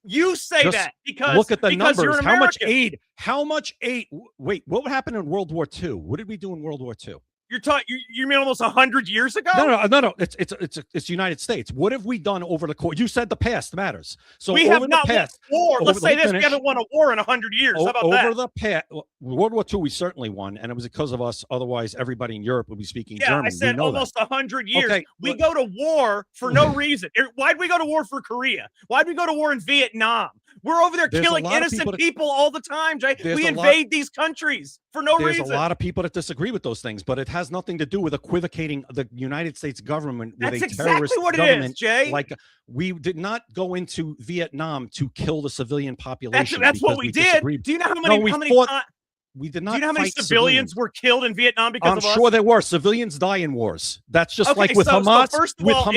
[SPEAKER 5] You say that because
[SPEAKER 3] look at the numbers.
[SPEAKER 5] You're an
[SPEAKER 3] how much
[SPEAKER 5] American.
[SPEAKER 3] aid? How much aid? Wait, what happened in World War II? What did we do in World War II?
[SPEAKER 5] You mean almost 100 years ago?
[SPEAKER 3] No. It's United States. What have we done over the course? You said the past matters. So
[SPEAKER 5] we have not won a war. Let's say this: we haven't won a war in 100 years. How about that?
[SPEAKER 3] Over the past, World War II, we certainly won, and it was because of us. Otherwise, everybody in Europe would be speaking German.
[SPEAKER 5] I said almost 100 years. Okay, we go to war for no reason. Why'd we go to war for Korea? Why'd we go to war in Vietnam? We're over there killing innocent people all the time, Jay. We invade these countries for no reason.
[SPEAKER 3] There's a lot of people that disagree with those things, but it has nothing to do with equivocating the United States government with a terrorist government.
[SPEAKER 5] Jay.
[SPEAKER 3] Like we did not go into Vietnam to kill the civilian population.
[SPEAKER 5] That's what we did. Do you know how many?
[SPEAKER 3] We did not.
[SPEAKER 5] Do you know how many civilians were killed in Vietnam because of us?
[SPEAKER 3] I'm sure there were. Civilians die in wars. That's just like with Hamas.
[SPEAKER 5] So first of all,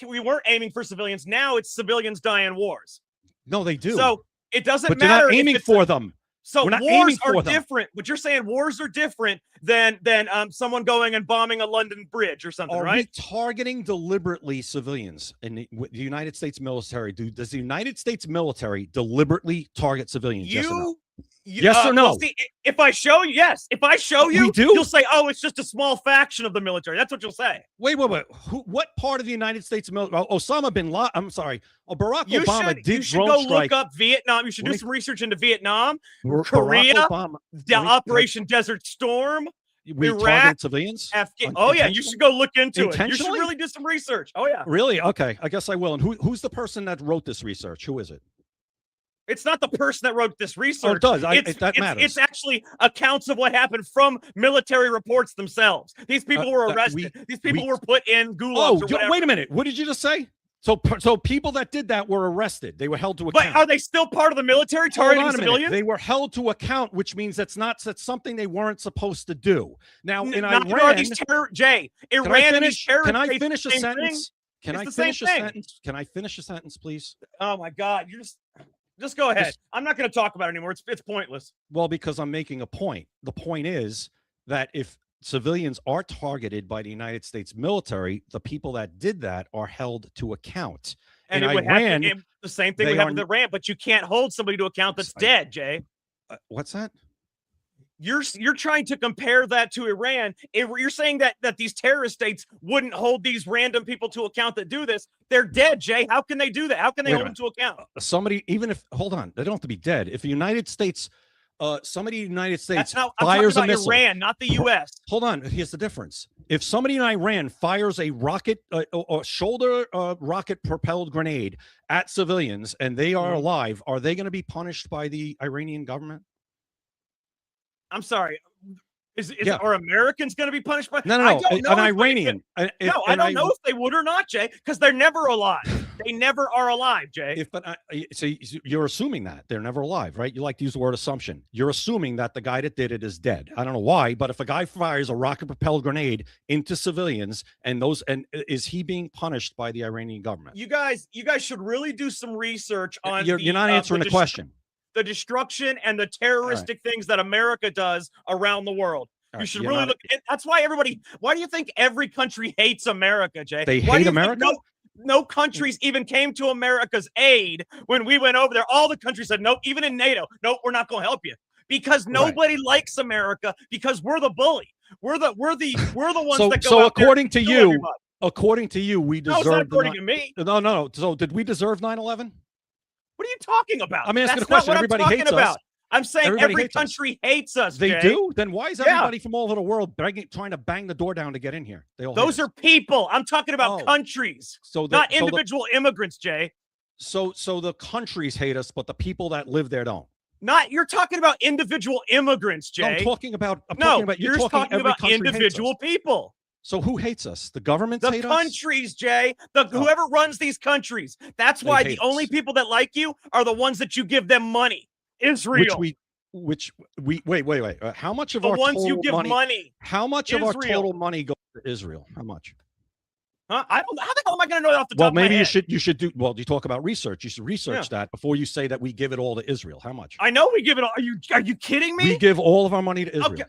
[SPEAKER 5] we weren't aiming for civilians. Now it's civilians die in wars.
[SPEAKER 3] No, they do.
[SPEAKER 5] So it doesn't
[SPEAKER 3] matter.
[SPEAKER 5] But
[SPEAKER 3] they're not aiming for them.
[SPEAKER 5] So wars are different. But you're saying wars are different than someone going and bombing a London bridge or something, right?
[SPEAKER 3] Are we targeting deliberately civilians in the United States military? Does the United States military deliberately target civilians? Yes or no?
[SPEAKER 5] Well, see, if I show you, yes. If I show you, you'll say, "Oh, it's just a small faction of the military." That's what you'll say.
[SPEAKER 3] Wait. What part of the United States military? Osama bin Laden. I'm sorry. Barack Obama did
[SPEAKER 5] You should go look up Vietnam. You should do some research into Vietnam, Korea, Operation Desert Storm.
[SPEAKER 3] We target civilians.
[SPEAKER 5] You should go look into it. You should really do some research. Oh yeah.
[SPEAKER 3] Really? Okay. I guess I will. And who's the person that wrote this research? Who is it?
[SPEAKER 5] It's not the person that wrote this research.
[SPEAKER 3] It does. That matters.
[SPEAKER 5] It's actually accounts of what happened from military reports themselves. These people were arrested. These people were put in gulags or whatever.
[SPEAKER 3] Wait a minute. What did you just say? So people that did that were arrested. They were held to
[SPEAKER 5] But
[SPEAKER 3] account.
[SPEAKER 5] are they still part of the military
[SPEAKER 3] Hold
[SPEAKER 5] targeting
[SPEAKER 3] on a minute.
[SPEAKER 5] civilians?
[SPEAKER 3] They were held to account, which means that's something they weren't supposed to do. Now, in
[SPEAKER 5] Neither are
[SPEAKER 3] Iran,
[SPEAKER 5] these Jay,
[SPEAKER 3] can
[SPEAKER 5] Iran
[SPEAKER 3] I
[SPEAKER 5] and
[SPEAKER 3] finish?
[SPEAKER 5] these terror
[SPEAKER 3] Can I
[SPEAKER 5] states
[SPEAKER 3] finish a
[SPEAKER 5] the same
[SPEAKER 3] sentence?
[SPEAKER 5] thing.
[SPEAKER 3] Can
[SPEAKER 5] It's
[SPEAKER 3] I
[SPEAKER 5] the same
[SPEAKER 3] finish a
[SPEAKER 5] thing.
[SPEAKER 3] sentence? Can I finish a sentence, please?
[SPEAKER 5] Oh my God, you're just go ahead. I'm not going to talk about it anymore. It's pointless.
[SPEAKER 3] Well, because I'm making a point. The point is that if civilians are targeted by the United States military, the people that did that are held to account.
[SPEAKER 5] And
[SPEAKER 3] in
[SPEAKER 5] it would
[SPEAKER 3] Iran,
[SPEAKER 5] happen. The same thing
[SPEAKER 3] they
[SPEAKER 5] would happen
[SPEAKER 3] are-
[SPEAKER 5] with Iran, but you can't hold somebody to account that's dead, Jay.
[SPEAKER 3] What's that?
[SPEAKER 5] You're trying to compare that to Iran. You're saying that these terrorist states wouldn't hold these random people to account that do this. They're dead, Jay. How can they do that? How can they
[SPEAKER 3] Wait a
[SPEAKER 5] hold them to account?
[SPEAKER 3] Somebody, even if, hold on, they don't have to be dead. If the United States, somebody in the United States
[SPEAKER 5] That's not. I'm
[SPEAKER 3] fires
[SPEAKER 5] talking
[SPEAKER 3] a
[SPEAKER 5] about
[SPEAKER 3] missile.
[SPEAKER 5] Iran, not the U.S.
[SPEAKER 3] Hold on, here's the difference. If somebody in Iran fires a rocket, or shoulder rocket propelled grenade at civilians and they are alive, are they going to be punished by the Iranian government?
[SPEAKER 5] I'm sorry. Are Americans going to be punished by?
[SPEAKER 3] No.
[SPEAKER 5] I don't know
[SPEAKER 3] An
[SPEAKER 5] if
[SPEAKER 3] Iranian.
[SPEAKER 5] I don't know if they would or not, Jay, because they're never alive. They never are alive, Jay.
[SPEAKER 3] So you're assuming that they're never alive, right? You like to use the word assumption. You're assuming that the guy that did it is dead. I don't know why, but if a guy fires a rocket-propelled grenade into civilians, is he being punished by the Iranian government?
[SPEAKER 5] You guys should really do some research on.
[SPEAKER 3] You're not answering the question.
[SPEAKER 5] The destruction and the terroristic things that America does around the world. You should really look. That's why everybody. Why do you think every country hates America, Jay?
[SPEAKER 3] They hate America.
[SPEAKER 5] No countries even came to America's aid when we went over there. All the countries said no. Even in NATO, no, we're not going to help you because nobody likes America because we're the bully. We're the ones that go.
[SPEAKER 3] So
[SPEAKER 5] out
[SPEAKER 3] according to you,
[SPEAKER 5] everybody.
[SPEAKER 3] according to you, we deserve.
[SPEAKER 5] No, it's not according to me.
[SPEAKER 3] No. So did we deserve 9/11?
[SPEAKER 5] What are you talking about?
[SPEAKER 3] I'm asking
[SPEAKER 5] That's
[SPEAKER 3] a question.
[SPEAKER 5] Not what
[SPEAKER 3] Everybody
[SPEAKER 5] I'm
[SPEAKER 3] hates
[SPEAKER 5] talking about.
[SPEAKER 3] us.
[SPEAKER 5] I'm saying
[SPEAKER 3] Everybody
[SPEAKER 5] every
[SPEAKER 3] hates us.
[SPEAKER 5] country hates us.
[SPEAKER 3] They
[SPEAKER 5] Jay.
[SPEAKER 3] do? Then why is everybody from all over the world trying to bang the door down to get in here?
[SPEAKER 5] Those are people. I'm talking about countries, not individual immigrants, Jay.
[SPEAKER 3] So the countries hate us, but the people that live there don't.
[SPEAKER 5] You're talking about individual immigrants, Jay.
[SPEAKER 3] No, I'm talking about
[SPEAKER 5] you're talking about individual people.
[SPEAKER 3] So who hates us? The governments hate us?
[SPEAKER 5] The countries, Jay. Whoever runs these countries. That's why the only people that like you are the ones that you give them money. Israel.
[SPEAKER 3] Wait. How much of
[SPEAKER 5] the
[SPEAKER 3] our
[SPEAKER 5] ones
[SPEAKER 3] total
[SPEAKER 5] you give money?
[SPEAKER 3] How much of our total money goes to Israel? How much?
[SPEAKER 5] Huh? I don't. How the hell am I going to know that off the top of my head?
[SPEAKER 3] Well, maybe you should do. Well, you talk about research. You should research that before you say that we give it all to Israel. How much?
[SPEAKER 5] I know we give it all. Are you kidding me?
[SPEAKER 3] We give all of our money to Israel.
[SPEAKER 5] Okay.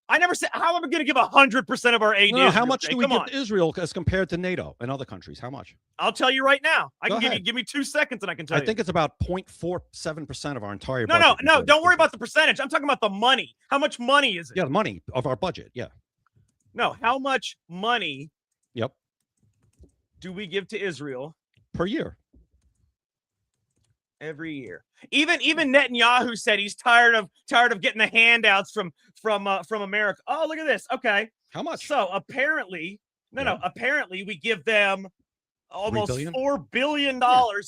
[SPEAKER 5] I never said. How am I going to give 100% of our aid?
[SPEAKER 3] No,
[SPEAKER 5] to Israel,
[SPEAKER 3] how much
[SPEAKER 5] Jay?
[SPEAKER 3] do we give to Israel as compared to NATO and other countries? How much?
[SPEAKER 5] I'll tell you right now.
[SPEAKER 3] Go ahead.
[SPEAKER 5] Give me 2 seconds and I can tell you.
[SPEAKER 3] I think it's about 0.47% of our entire
[SPEAKER 5] No,
[SPEAKER 3] budget.
[SPEAKER 5] no. Don't worry about the percentage. I'm talking about the money. How much money is it?
[SPEAKER 3] Yeah, the money of our budget. Yeah.
[SPEAKER 5] No, how much money?
[SPEAKER 3] Yep.
[SPEAKER 5] Do we give to Israel
[SPEAKER 3] per year?
[SPEAKER 5] Every year. Even Netanyahu said he's tired of getting the handouts from America. Oh, look at this. Okay.
[SPEAKER 3] How much?
[SPEAKER 5] So apparently, apparently we give them almost $4 billion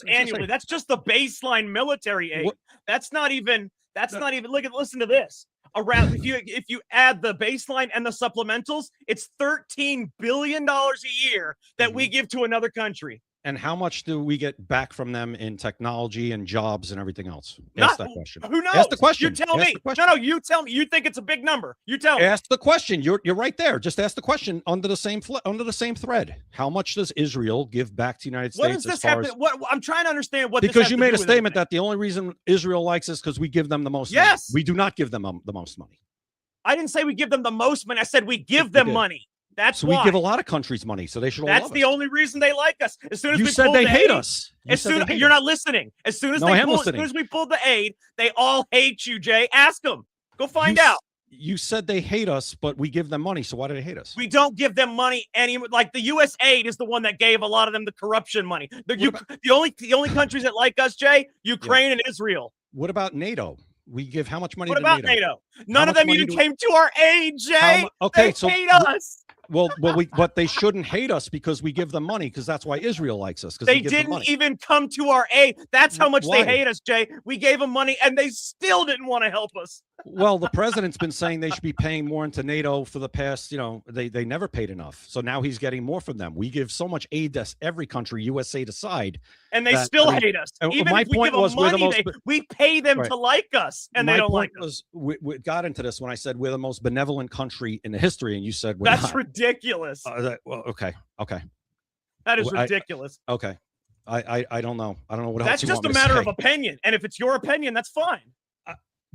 [SPEAKER 5] annually. That's just the baseline military aid. That's not even listen to this. Around if you add the baseline and the supplementals, it's $13 billion a year that we give to another country.
[SPEAKER 3] And how much do we get back from them in technology and jobs and everything else? Ask that question.
[SPEAKER 5] Who knows?
[SPEAKER 3] Ask the question.
[SPEAKER 5] You tell me. No, you tell me. You think it's a big number. You tell me.
[SPEAKER 3] Ask the question. You're right there. Just ask the question under the same thread. How much does Israel give back to the United States?
[SPEAKER 5] What does this have to, what I'm trying to understand what
[SPEAKER 3] because you made a statement that the only reason Israel likes us because we give them the most money.
[SPEAKER 5] Yes.
[SPEAKER 3] We do not give them the most money.
[SPEAKER 5] I didn't say we give them the most money. I said we give them money. That's
[SPEAKER 3] so
[SPEAKER 5] why.
[SPEAKER 3] we give a lot of countries money, so they should all
[SPEAKER 5] That's
[SPEAKER 3] love
[SPEAKER 5] the
[SPEAKER 3] us.
[SPEAKER 5] only reason they like us. As soon as
[SPEAKER 3] you
[SPEAKER 5] we
[SPEAKER 3] said they hate us.
[SPEAKER 5] You're not listening. As soon as as soon as we pulled the aid, they all hate you, Jay. Ask them. Go find out.
[SPEAKER 3] You said they hate us, but we give them money. So why do they hate us?
[SPEAKER 5] We don't give them money like the U.S. aid is the one that gave a lot of them the corruption money. The only countries that like us, Jay, Ukraine and Israel.
[SPEAKER 3] What about NATO? We give how much money?
[SPEAKER 5] What
[SPEAKER 3] to
[SPEAKER 5] about NATO? None of them even came to our aid, Jay.
[SPEAKER 3] Okay,
[SPEAKER 5] they hate us.
[SPEAKER 3] But they shouldn't hate us because we give them money, because that's why Israel likes us. Because
[SPEAKER 5] They didn't even come to our aid. That's how much
[SPEAKER 3] Why?
[SPEAKER 5] they hate us, Jay. We gave them money, and they still didn't want to help us.
[SPEAKER 3] Well, the president's been saying they should be paying more into NATO for the past, they never paid enough. So now he's getting more from them. We give so much aid to every country, USA aside.
[SPEAKER 5] And they still hate us. Even
[SPEAKER 3] my
[SPEAKER 5] if we
[SPEAKER 3] point
[SPEAKER 5] give
[SPEAKER 3] was
[SPEAKER 5] them money, we pay them
[SPEAKER 3] Right.
[SPEAKER 5] to like us, and they don't like us.
[SPEAKER 3] We got into this when I said we're the most benevolent country in the history, and you said we're
[SPEAKER 5] That's
[SPEAKER 3] not.
[SPEAKER 5] ridiculous.
[SPEAKER 3] Well, okay.
[SPEAKER 5] That is
[SPEAKER 3] Well,
[SPEAKER 5] ridiculous.
[SPEAKER 3] Okay. I don't know. I don't know what
[SPEAKER 5] That's
[SPEAKER 3] else you
[SPEAKER 5] just
[SPEAKER 3] want
[SPEAKER 5] a
[SPEAKER 3] me to
[SPEAKER 5] matter
[SPEAKER 3] say.
[SPEAKER 5] of opinion. And if it's your opinion, that's fine.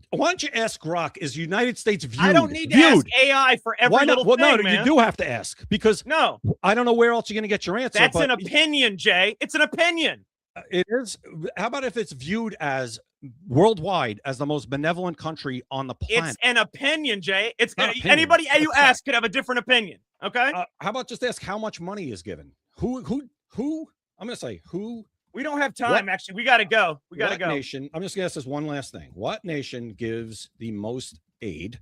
[SPEAKER 3] Why don't you ask Grok? Is United States viewed?
[SPEAKER 5] I don't need to ask AI for every
[SPEAKER 3] Why not?
[SPEAKER 5] little
[SPEAKER 3] Well,
[SPEAKER 5] thing,
[SPEAKER 3] no,
[SPEAKER 5] man.
[SPEAKER 3] you do have to ask, because
[SPEAKER 5] No,
[SPEAKER 3] I don't know where else you're going to get your answer.
[SPEAKER 5] that's
[SPEAKER 3] but
[SPEAKER 5] an opinion, Jay. It's an opinion.
[SPEAKER 3] It is. How about if it's viewed as worldwide as the most benevolent country on the planet?
[SPEAKER 5] It's an opinion, Jay. It's
[SPEAKER 3] Not opinion.
[SPEAKER 5] anybody you
[SPEAKER 3] That's
[SPEAKER 5] ask could have a different opinion. Okay.
[SPEAKER 3] How about just ask how much money is given? Who? I'm going to say who.
[SPEAKER 5] We don't have time. Actually, we got to go. We got to
[SPEAKER 3] What
[SPEAKER 5] go.
[SPEAKER 3] nation? I'm just going to ask this one last thing. What nation gives the most aid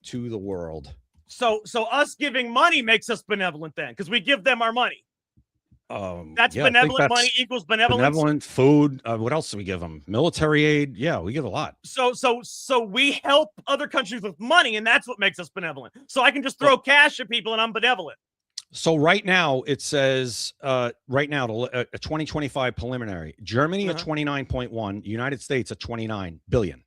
[SPEAKER 3] to the world?
[SPEAKER 5] So us giving money makes us benevolent then, because we give them our money. That's
[SPEAKER 3] Yeah, I think
[SPEAKER 5] benevolent.
[SPEAKER 3] that's
[SPEAKER 5] Money equals benevolence.
[SPEAKER 3] benevolent food. What else do we give them? Military aid. Yeah, we give a lot.
[SPEAKER 5] So we help other countries with money, and that's what makes us benevolent. So I can just throw cash at people, and I'm benevolent.
[SPEAKER 3] So right now it says a 2025 preliminary. Germany at 29.1, United States at 29 billion.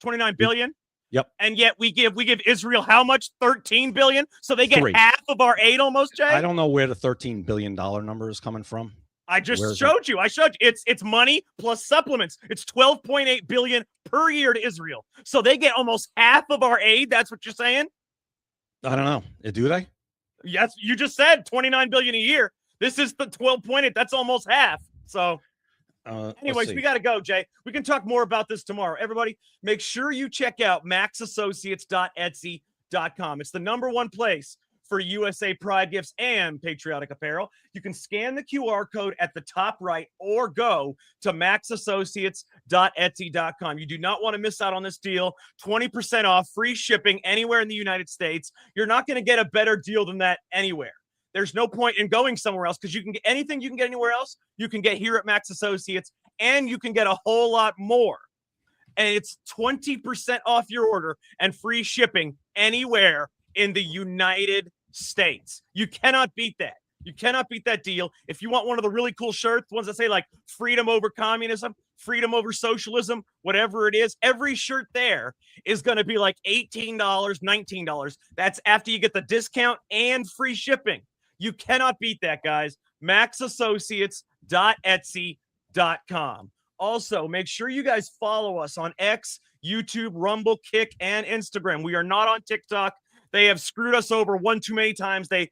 [SPEAKER 5] 29 billion.
[SPEAKER 3] Yep.
[SPEAKER 5] And yet we give Israel how much? 13 billion. So they get
[SPEAKER 3] 3.
[SPEAKER 5] half of our aid almost, Jay.
[SPEAKER 3] I don't know where the $13 billion number is coming from.
[SPEAKER 5] I just showed you. I showed you. It's money plus supplements. It's 12.8 billion per year to Israel. So they get almost half of our aid. That's what you're saying?
[SPEAKER 3] I don't know. Do they?
[SPEAKER 5] Yes, you just said 29 billion a year. This is the 12.8. That's almost half. So anyways, we got to go, Jay. We can talk more about this tomorrow. Everybody, make sure you check out maxassociates.etsy.com. It's the #1 place for USA Pride gifts and patriotic apparel. You can scan the QR code at the top right or go to maxassociates.etsy.com. You do not want to miss out on this deal. 20% off, free shipping anywhere in the United States. You're not going to get a better deal than that anywhere. There's no point in going somewhere else, because you can get anything you can get anywhere else, you can get here at Max Associates, and you can get a whole lot more. And it's 20% off your order and free shipping anywhere in the United States. You cannot beat that. You cannot beat that deal. If you want one of the really cool shirts, ones that say like freedom over communism, freedom over socialism, whatever it is, every shirt there is going to be like $18, $19. That's after you get the discount and free shipping. You cannot beat that, guys. maxassociates.etsy.com. Also, make sure you guys follow us on X, YouTube, Rumble, Kick, and Instagram. We are not on TikTok. They have screwed us over one too many times. They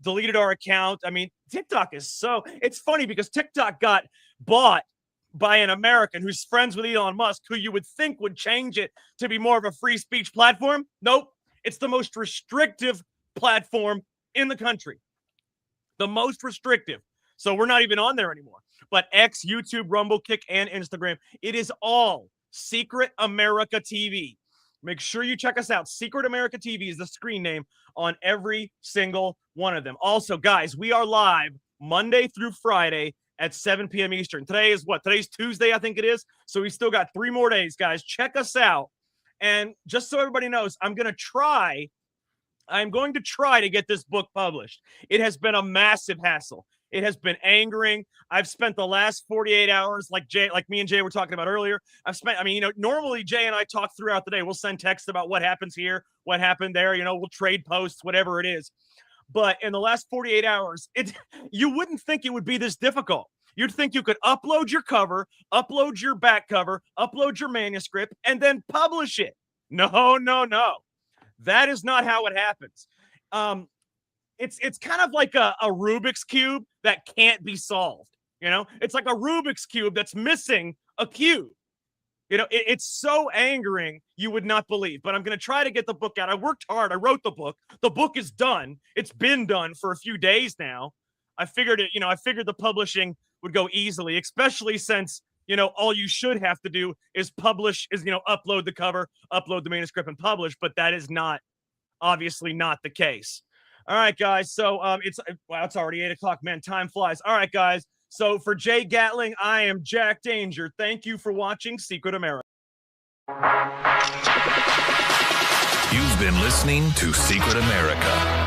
[SPEAKER 5] deleted our account. I mean, TikTok is it's funny because TikTok got bought by an American who's friends with Elon Musk, who you would think would change it to be more of a free speech platform. Nope. It's the most restrictive platform in the country. The most restrictive. So we're not even on there anymore. But X, YouTube, Rumble, Kick, and Instagram, it is all Secret America TV. Make sure you check us out. Secret America TV is the screen name on every single one of them. Also, guys, we are live Monday through Friday at 7 p.m. Eastern. Today is what? Today's Tuesday, I think it is. So we still got 3 more days, guys. Check us out. And just so everybody knows, I'm going to try to get this book published. It has been a massive hassle. It has been angering. I've spent the last 48 hours, like me and Jay were talking about earlier. Normally Jay and I talk throughout the day. We'll send texts about what happens here, what happened there. We'll trade posts, whatever it is. But in the last 48 hours, you wouldn't think it would be this difficult. You'd think you could upload your cover, upload your back cover, upload your manuscript, and then publish it. No. That is not how it happens. It's kind of like a Rubik's Cube that can't be solved. It's like a Rubik's Cube that's missing a cube. It's so angering, you would not believe. But I'm going to try to get the book out. I worked hard. I wrote the book. The book is done. It's been done for a few days now. I figured the publishing would go easily, especially since, all you should have to do is upload the cover, upload the manuscript, and publish. But that is obviously not the case. All right, guys. So it's already 8:00, man. Time flies. All right, guys. So for Jay Gatling, I am Jack Danger. Thank you for watching Secret America.
[SPEAKER 1] You've been listening to Secret America.